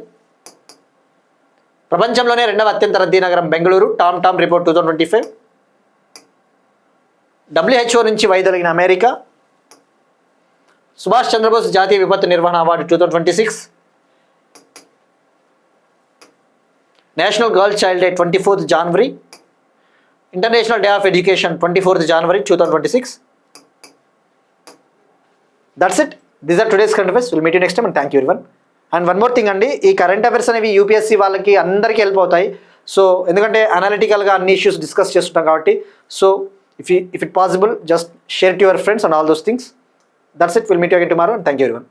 ప్రపంచంలోనే 2వ అత్యంత రద్దీ నగరం బెంగళూరు, టామ్ రిపోర్ట్ 2025, WHO నుంచి వైదొలిగిన అమెరికా, సుభాష్ చంద్రబోస్ జాతీయ విపత్తు నిర్వహణ award 2026, national girl child day 24th January, international day of education 24th January 2026. That's it. These are today's current affairs. Will meet you next time and thank you everyone. And one more thing అండి, ఈ కరెంట్ అఫైర్స్ అనేవి UPSC వాళ్ళకి అందరికీ హెల్ప్ అవుతాయి. సో ఎందుకంటే అనలిటికల్గా అన్ని ఇష్యూస్ డిస్కస్ చేస్తుంటాం కాబట్టి, so if it possible, just share it to your friends and all those things. That's it. We'll meet you again tomorrow and thank you everyone.